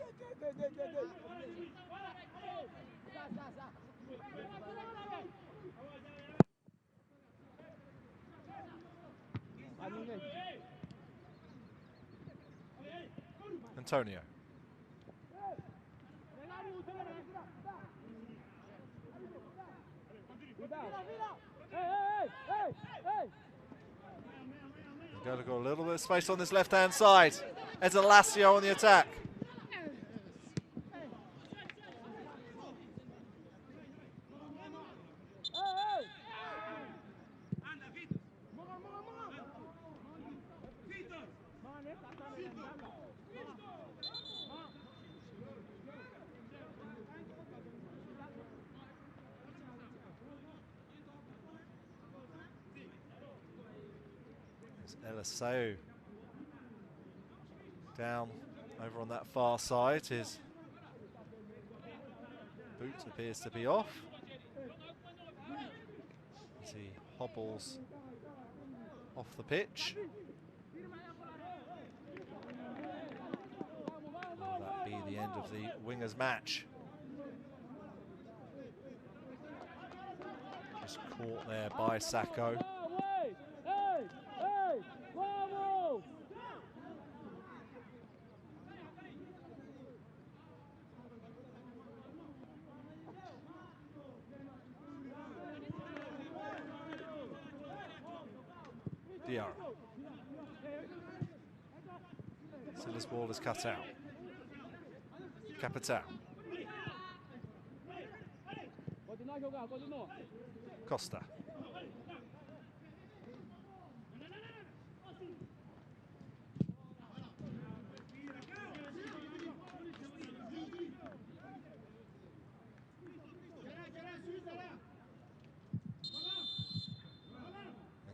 Antonio. Angola got a little bit of space on this left-hand side. There's Alacio on the attack. LSO down Over on that far side, his boot appears to be off as he hobbles off the pitch. Will that be the end of the wingers match? Just caught there by Sacco. Diarra. Silla's ball is cut out. Capital. Costa.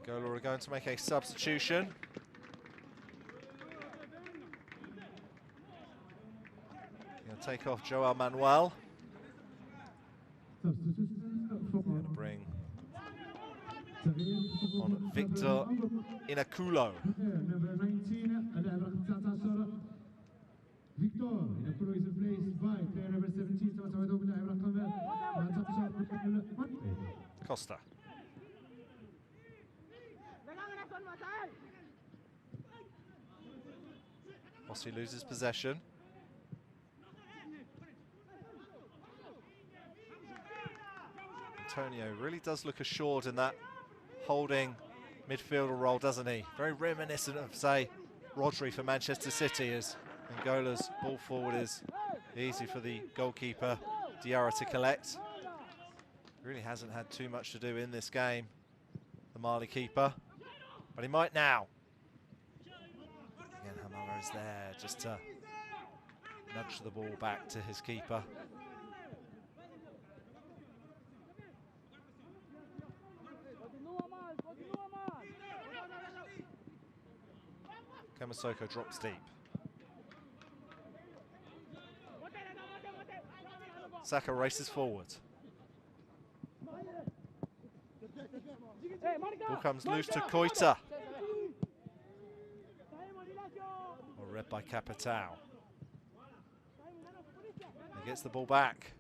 Angola are going to make a substitution. Going to take off Joao Manuel. Going to bring on Victor Inakulo. Number 19, Victor Inakulo is replaced by player number 17. Costa. Rossi loses possession. Antonio really does look assured in that holding midfielder role, doesn't he? Very reminiscent of, say, Rodri for Manchester City, as Angola's ball forward is easy for the goalkeeper, Diarra, to collect. Really hasn't had too much to do in this game, the Mali keeper, but he might now. Again, Hamala is there just to nudge the ball back to his keeper. Kamasoko drops deep. Saka races forward. Ball comes loose to Koita. Or read by Capital. He gets the ball back.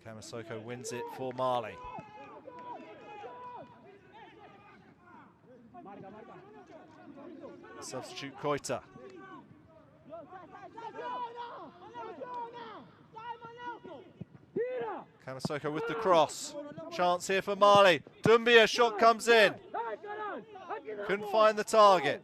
Kamasoko wins it for Mali. Substitute Koita. Kamasoko with the cross. Chance here for Mali. Doumbia, shot comes in. Couldn't find the target.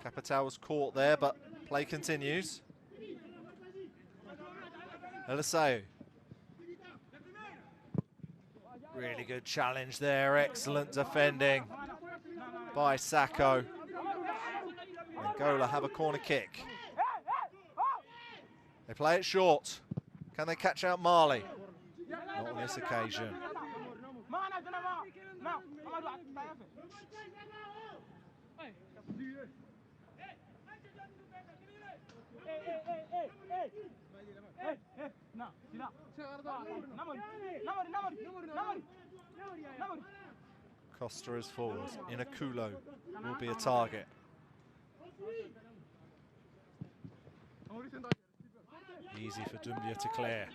Capital was caught there, but play continues. Eliseu. Really good challenge there. Excellent defending by Sacco. Angola have a corner kick. They play it short. Can they catch out Mali? Not on this occasion. Costa is forward. Inakulo will be a target. Easy for Doumbia to clear.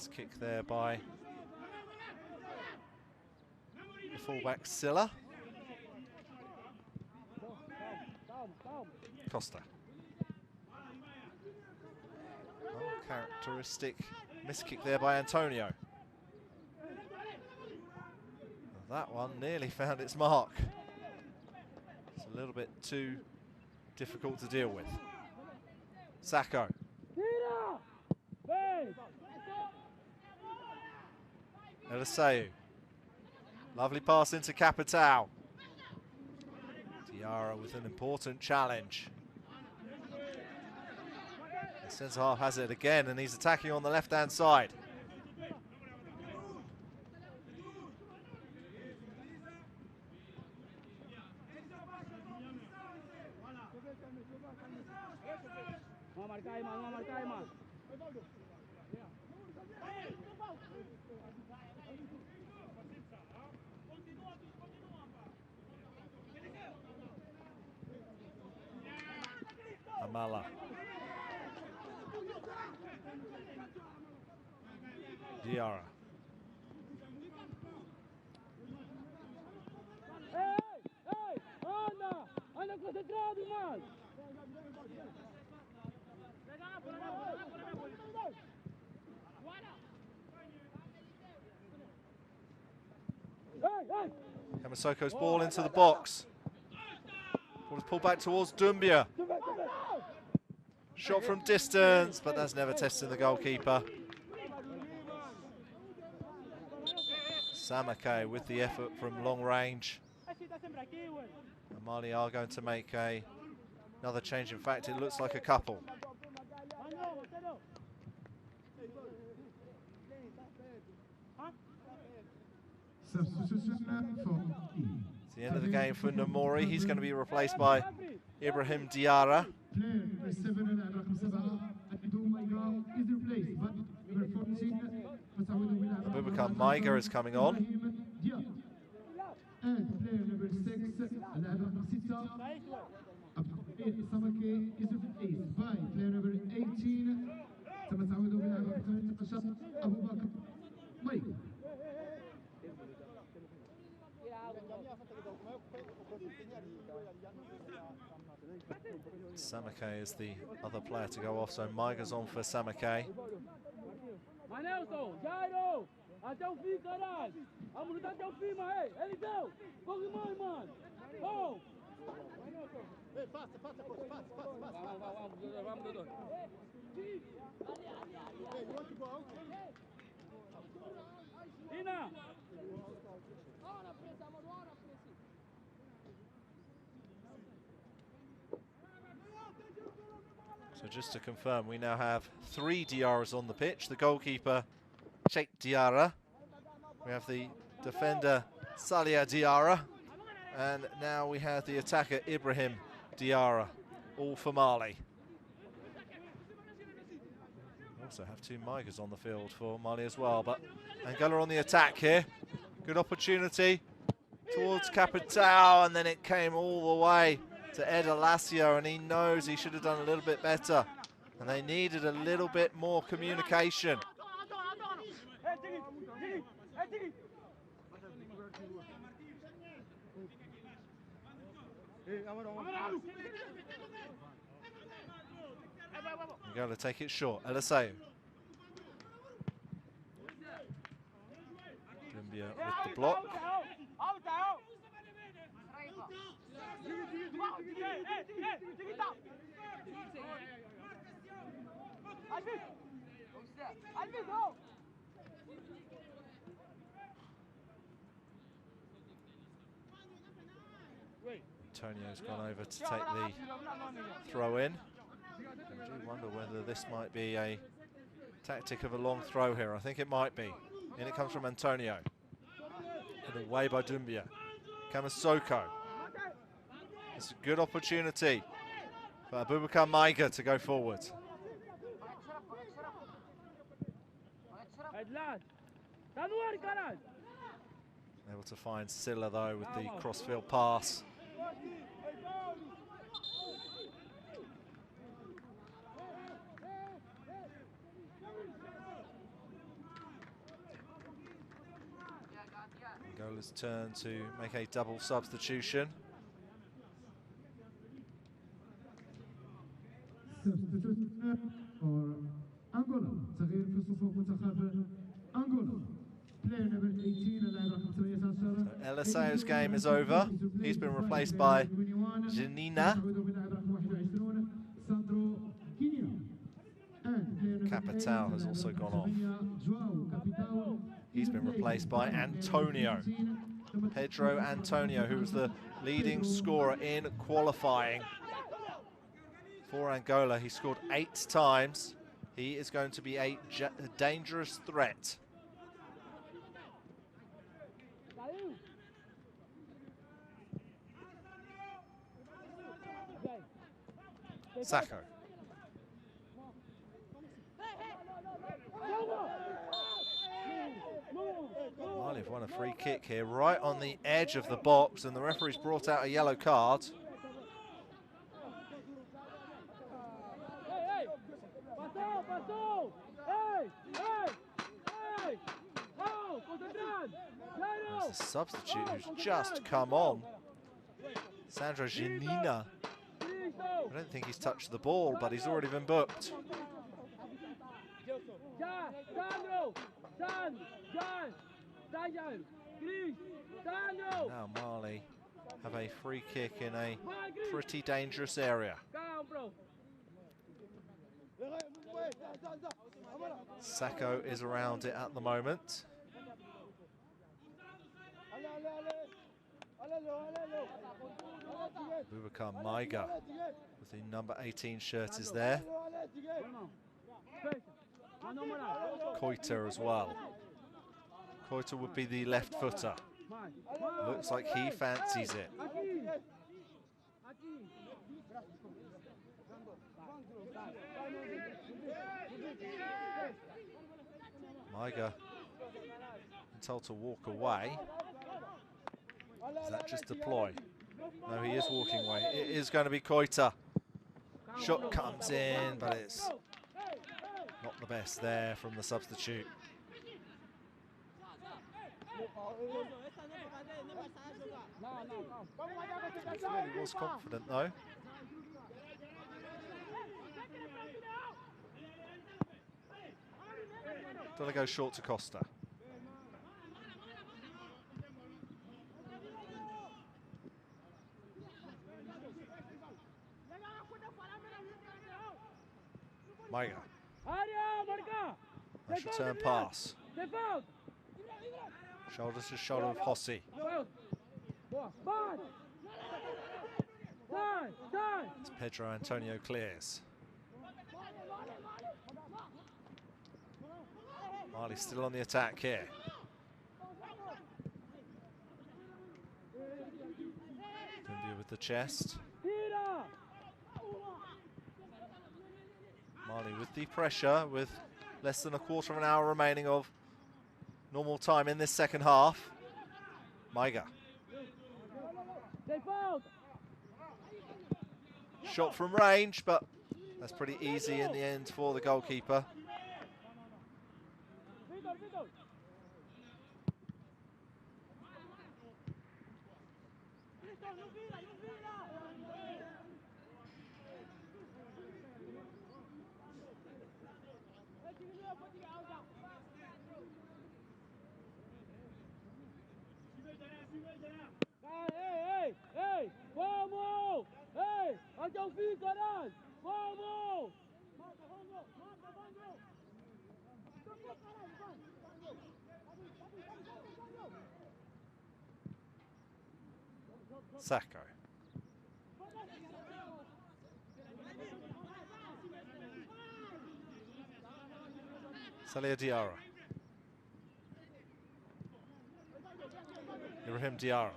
Nice kick there by the fullback Silla. Costa. Characteristic miskick there by Antonio. That one nearly found its mark. It's a little bit too difficult to deal with. Sacco. Eliseu. Lovely pass into Capitao. Diarra with an important challenge. The centre half has it again, and he's attacking on the left-hand side. Amala. Diarra. Anda concentrado, irmão! Kamasoko's ball into the box. Ball is pulled back towards Doumbia. Shot from distance, but that's never tested the goalkeeper. Samake with the effort from long range. And Mali are going to make another change. In fact, it looks like a couple. Substitution for It's the end of the game for Namori. He's going to be replaced by Ibrahim Diarra. player number 7 رقم 7 Abdou Maiga is replaced by number 14 Abubakar Maiga is coming on. and player number 6 اللاعب رقم 6 Samake is replaced by player number 18 ثم تعودوا بلاعب رقم 18 أبوبكر مايغا. Samake is the other player to go off, so Maiga's on for Samake. Manelson, Jairo, até o fim, caralho. Vamos lutar até o fim, mano. Eliseu, corre mais, mano. Vamos. Passa, coach, passa. Vamos, Dodô. Ina. So just to confirm, we now have 3 Diarras on the pitch. The goalkeeper, Sheikh Diarra. We have the defender, Salia Diarra. And now we have the attacker, Ibrahim Diarra, all for Mali. We also have 2 Maigas on the field for Mali as well, but Angola on the attack here. Good opportunity towards Capitao, and then it came all the way to Ed Alacio, and he knows he should have done a little bit better. And they needed a little bit more communication. You're going to take it short. Eliseu. Doumbia with the block. Antonio's gone over to take the throw in. I do wonder whether this might be a tactic of a long throw here. I think it might be. In it comes from Antonio. And away by Doumbia. Kamasoko. It's a good opportunity for Abubakar Maiga to go forward. Able to find Silla though with the crossfield pass. Angola's turn to make a double substitution. Substitution for Angola. تغيير في صفوف منتخب Angola. Player number 18 اللاعب رقم 18. So Eliseo's game is over. He's been replaced by Janina. Capital has also gone off. He's been replaced by Antonio. Pedro Antonio, who was the leading scorer in qualifying for Angola. He scored 8 times. He is going to be a dangerous threat. Sacco. Mali have won a free kick here, right on the edge of the box, and the referee's brought out a yellow card. There's the substitute who's just come on. Sandro Janina. I don't think he's touched the ball, but he's already been booked. Now Mali have a free kick in a pretty dangerous area. Sacco is around it at the moment. Boubacar Maiga with the number 18 shirt is there. Koita as well. Koita would be the left footer. Looks like he fancies it. Maiga told to walk away. Is that just a ploy? No, he is walking away. It is going to be Koita. Shot comes in, but it's not the best there from the substitute. He really was confident though. Gonna go short to Costa. Maiga. Nice return pass. Shoulder to shoulder with Hossi. It's Pedro Antonio clears. Mali still on the attack here. Dumbia with the chest. Mali with the pressure, with less than a quarter of an hour remaining of normal time in this second half. Maiga. Shot from range, but that's pretty easy in the end for the goalkeeper. Ei, vamos! Ei, até o fim, caralho! Vamos! Sacco. Salia Diarra. Ibrahim Diarra.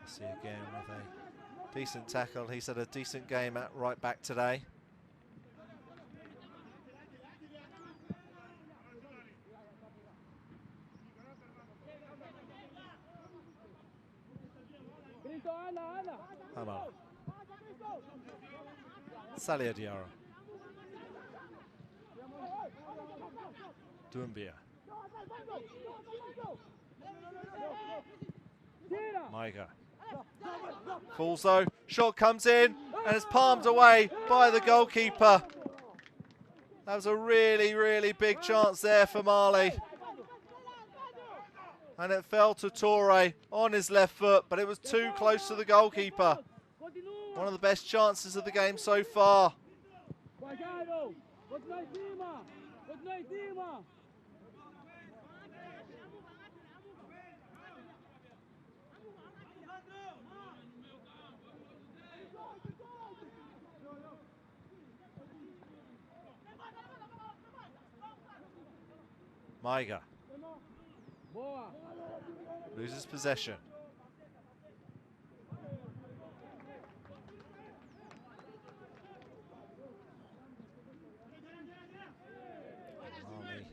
See again with a decent tackle. He's had a decent game at right back today. Hamala. Salia Diarra. Dumbia. Maiga. Falls though, shot comes in and it's palmed away by the goalkeeper. That was a really, really big chance there for Mali. And it fell to Toure on his left foot, but it was too close to the goalkeeper. One of the best chances of the game so far. Maiga loses possession. Mali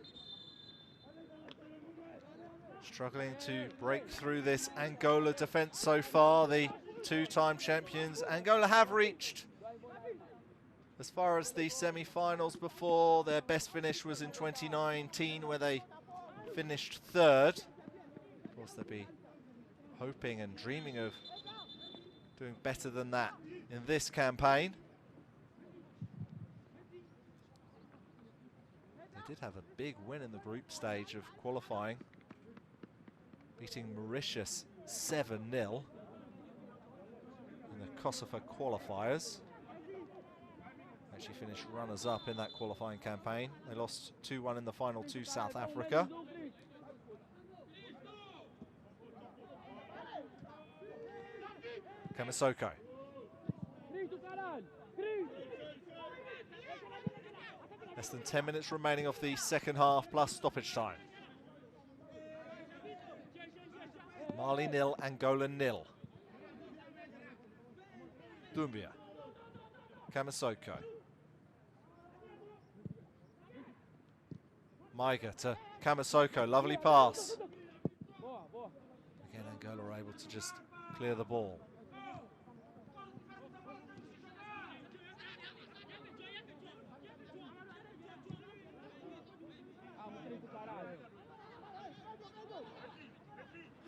struggling to break through this Angola defence so far. The two-time champions. Angola have reached as far as the semi-finals before. Their best finish was in 2019 where they finished third. Of course, they'll be hoping and dreaming of doing better than that in this campaign. They did have a big win in the group stage of qualifying, beating Mauritius 7-0 in the Kosovo qualifiers. Actually finished runners-up in that qualifying campaign. They lost 2-1 in the final to South Africa. Kamasoko. Less than 10 minutes remaining of the second half plus stoppage time. Mali 0, Angola 0. Doumbia. Kamasoko. Maiga to Kamasoko, lovely pass. Again, Angola are able to just clear the ball.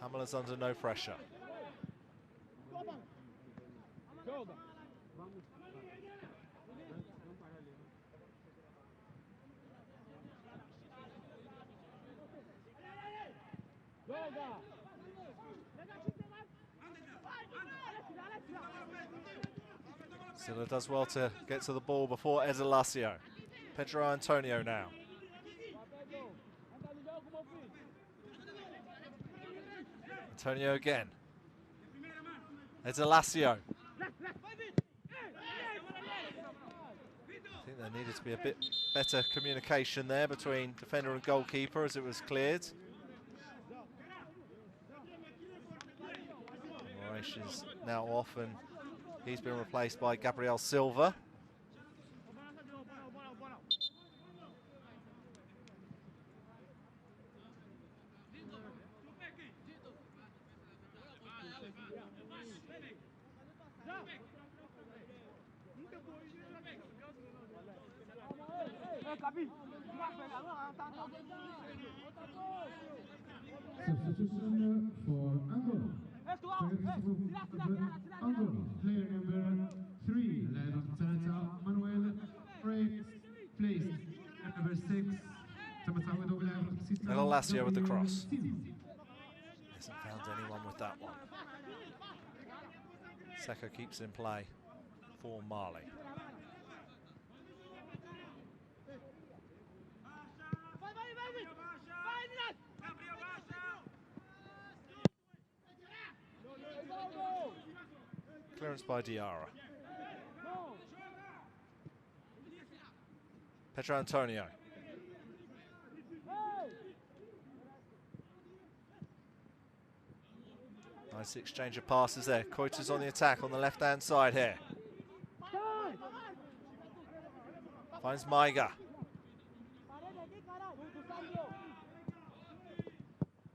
Hamela's under no pressure. Silla does well to get to the ball before Ezelasio. Pedro Antonio now. Antonio again. Ezelasio. I think there needed to be a bit better communication there between defender and goalkeeper as it was cleared. Moraes is now off and he's been replaced by Gabriel Silva. Substitution for Angola. Angola, player number 3, led of Tanata Manuel Frey, placed number 6. Ezelasio with the cross. Hasn't found anyone with that one. Seko keeps in play for Mali. Clearance by Diarra. Pedro Antonio. Nice exchange of passes there. Koita's on the attack on the left-hand side here. Finds Maiga.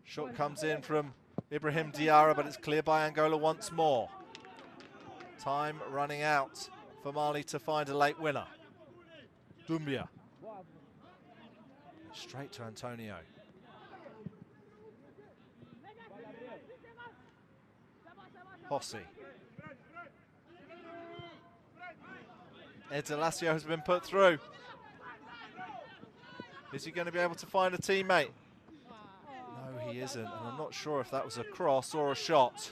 Shot comes in from Ibrahim Diarra, but it's cleared by Angola once more. Time running out for Mali to find a late winner. Doumbia. Straight to Antonio. Hossi. Ed Alacio has been put through. Is he going to be able to find a teammate? No, he isn't, and I'm not sure if that was a cross or a shot.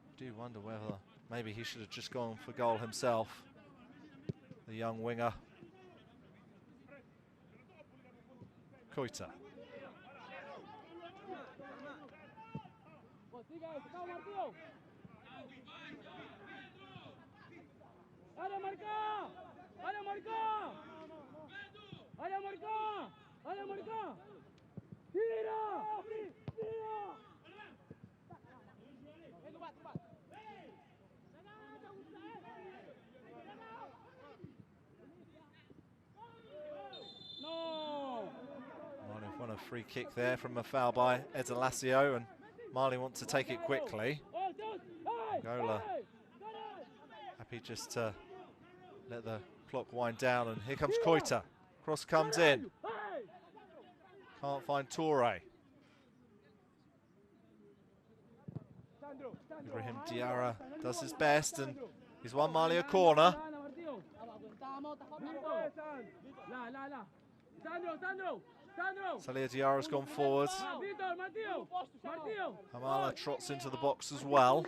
I do wonder whether maybe he should have just gone for goal himself, the young winger. Koita. Mali won a free kick there from a foul by Ed Alacio, and Mali want to take it quickly. Angola happy just to let the clock wind down, and here comes Koita. Cross comes in. Can't find Toure. Ibrahim Diarra does his best, and he's won Mali a corner. Salia Diarra's gone forward. Hamala trots into the box as well.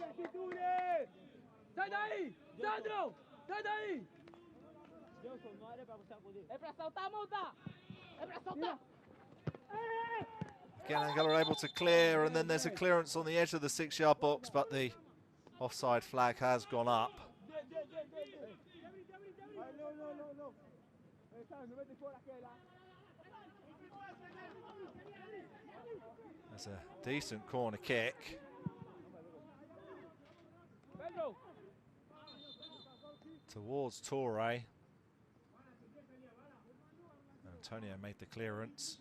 Again, Angola are able to clear, and then there's a clearance on the edge of the 6-yard box, but the offside flag has gone up. That's a decent corner kick. Towards Toure. Antonio made the clearance.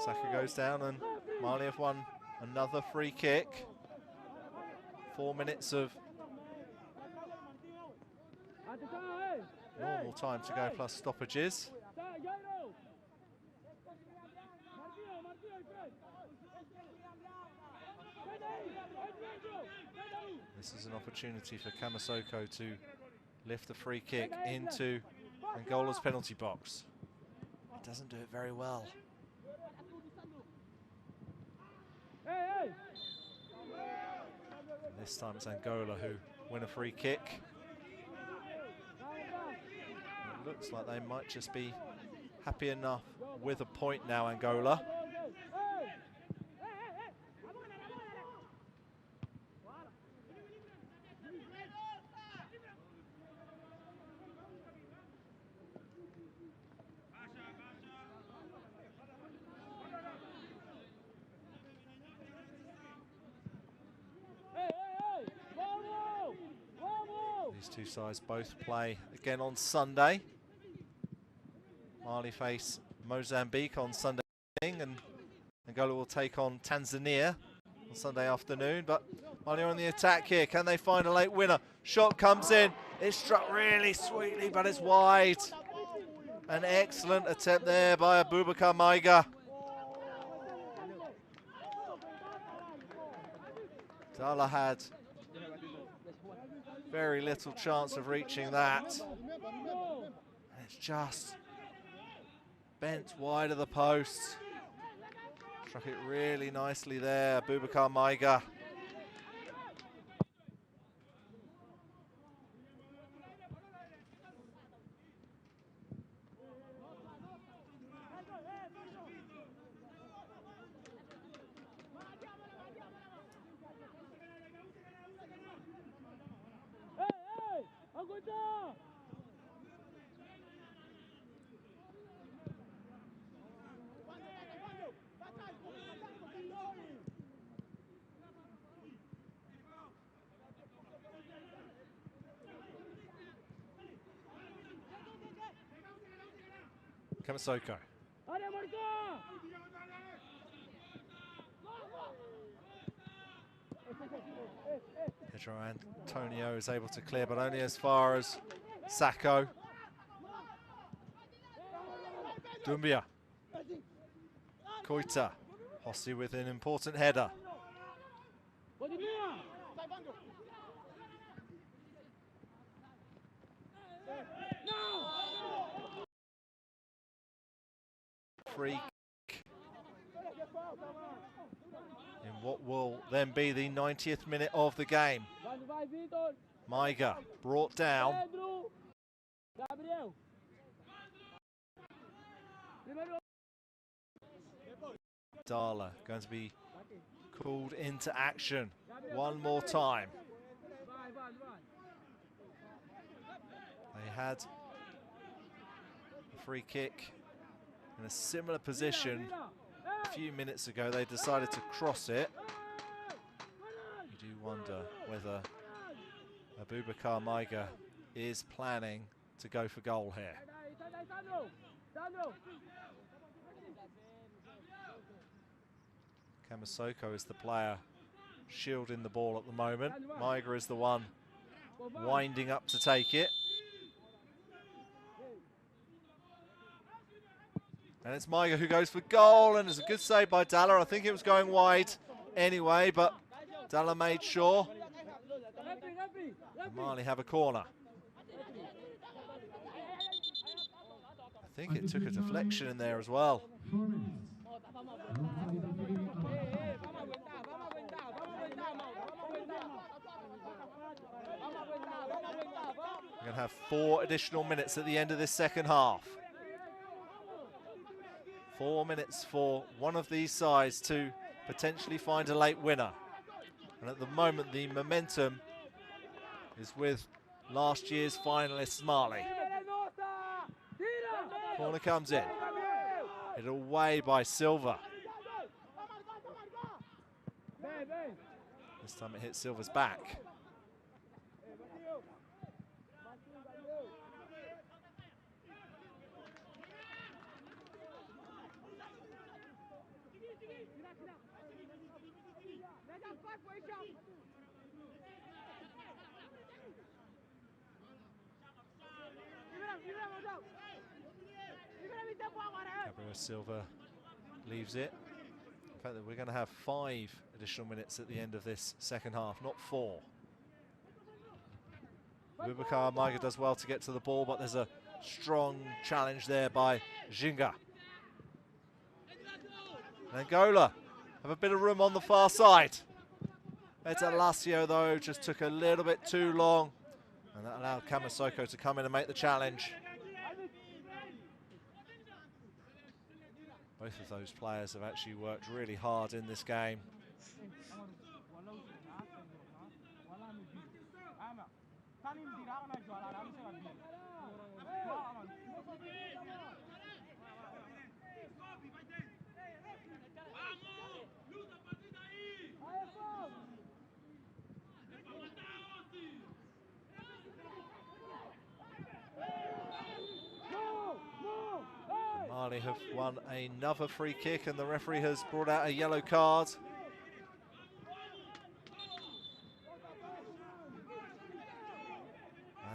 Saka goes down, and Mali have won another free kick. 4 minutes of normal time to go plus stoppages. This is an opportunity for Kamasoko to lift the free kick into Angola's penalty box. He doesn't do it very well. And this time it's Angola who win a free kick. It looks like they might just be happy enough with a point now, Angola. These two sides both play again on Sunday. Mali face Mozambique on Sunday evening, and Angola will take on Tanzania on Sunday afternoon. But Mali are on the attack here. Can they find a late winner? Shot comes in. It's struck really sweetly, but it's wide. An excellent attempt there by Abubakar Maiga. Dala had very little chance of reaching that. It's just bent wide of the post. Struck it really nicely there, Abubakar Maiga. Kamasoko. Pedro Antonio is able to clear, but only as far as Sacco. Doumbia. Koita. Hossi with an important header. Free kick in what will then be the 90th minute of the game. Maiga brought down. Dala going to be called into action one more time. They had a free kick in a similar position a few minutes ago. They decided to cross it. You do wonder whether Abubakar Maiga is planning to go for goal here. Kamasoko is the player shielding the ball at the moment. Maiga is the one winding up to take it. And it's Maiga who goes for goal, and it's a good save by Dalla. I think it was going wide anyway, but Dalla made sure. And Mali have a corner. I think it took a deflection in there as well. We're going to have 4 additional minutes at the end of this second half. 4 minutes for one of these sides to potentially find a late winner. And at the moment, the momentum is with last year's finalists, Mali. Corner comes in. Hit away by Silva. This time it hits Silva's back. Gabriel Silva leaves it. In fact, we're going to have 5 additional minutes at the end of this second half, not 4. Abubakar Maiga does well to get to the ball, but there's a strong challenge there by Jinga. Angola have a bit of room on the far side. Better Lazio, though, just took a little bit too long, and that allowed Kamasoko to come in and make the challenge. Both of those players have actually worked really hard in this game. Mali have won another free kick, and the referee has brought out a yellow card.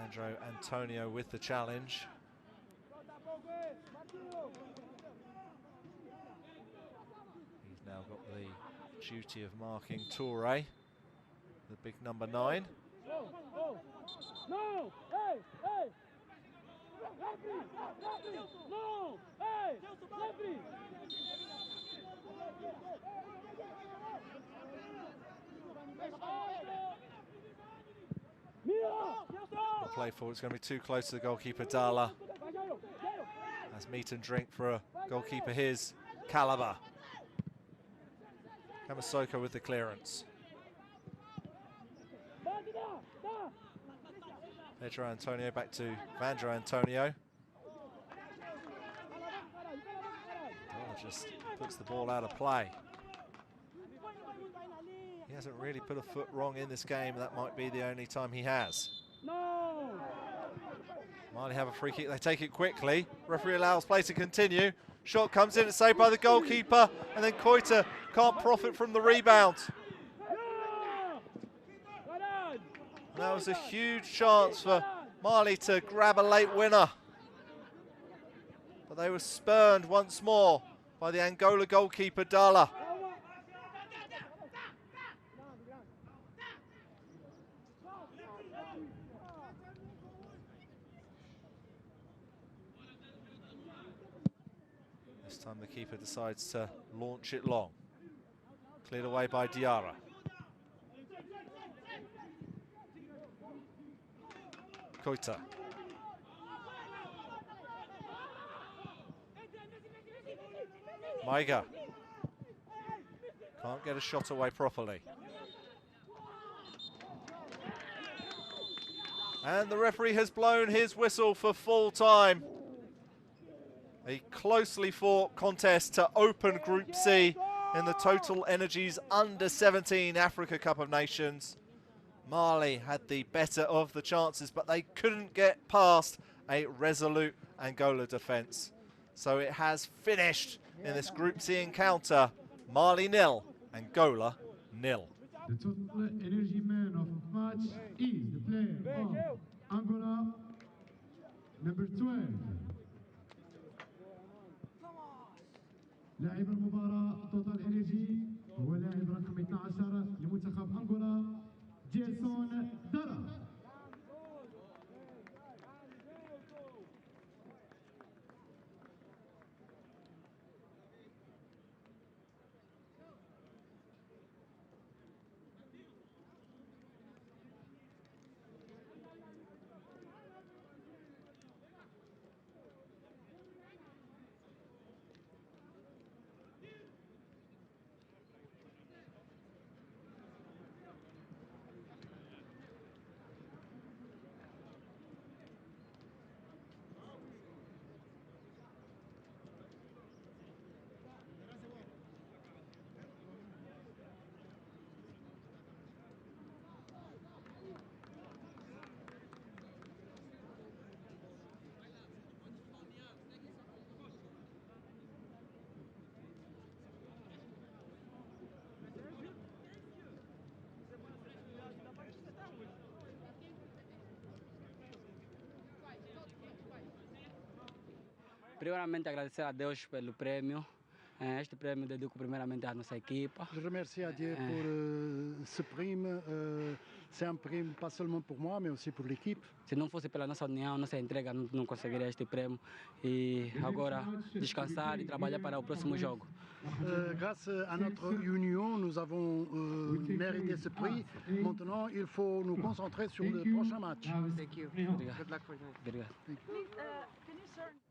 Andrew Antonio with the challenge. He's now got the duty of marking Toure, the big number 9. No! Hey! Hey! No! Hey! The play forward is going to be too close to the goalkeeper, Dala. That's meat and drink for a goalkeeper his caliber. Kamasoko with the clearance. Pedro Antonio back to Vandro Antonio. Dala just puts the ball out of play. He hasn't really put a foot wrong in this game. That might be the only time he has. Mali have a free kick, they take it quickly. Referee allows play to continue. Shot comes in, it's saved by the goalkeeper, and then Koita can't profit from the rebound. And that was a huge chance for Mali to grab a late winner. But they were spurned once more by the Angola goalkeeper, Dala. This time the keeper decides to launch it long. Cleared away by Diarra. Koita. Maiga. Can't get a shot away properly. And the referee has blown his whistle for full time. A closely fought contest to open Group C in the Total Energies Under-17 Africa Cup of Nations. Mali had the better of the chances, but they couldn't get past a resolute Angola defence. So it has finished in this Group C encounter. Mali 0, Angola 0. The total energy man of the match is the player of Angola, number 12. لاعب المباراة توتال انرجي هو لاعب رقم 12 لمنتخب انغولا جيسون دارا. Primeiramente agradecer a Deus pelo prêmio. Este prêmio dedico primeiramente à nossa equipa. Je remercie à Dieu pour ce prime. C'est un prime pas seulement pour moi, mais aussi pour l'équipe. Se não fosse pela nossa união, nossa entrega, não conseguiria este prêmio. E agora descansar e trabalhar para o próximo jogo. Grâce à notre union, nous avons mérité ce prix. Maintenant, il faut nous concentrer sur le prochain match. Thank you. Obrigado. Good luck for you. Obrigado. Please, can you turn?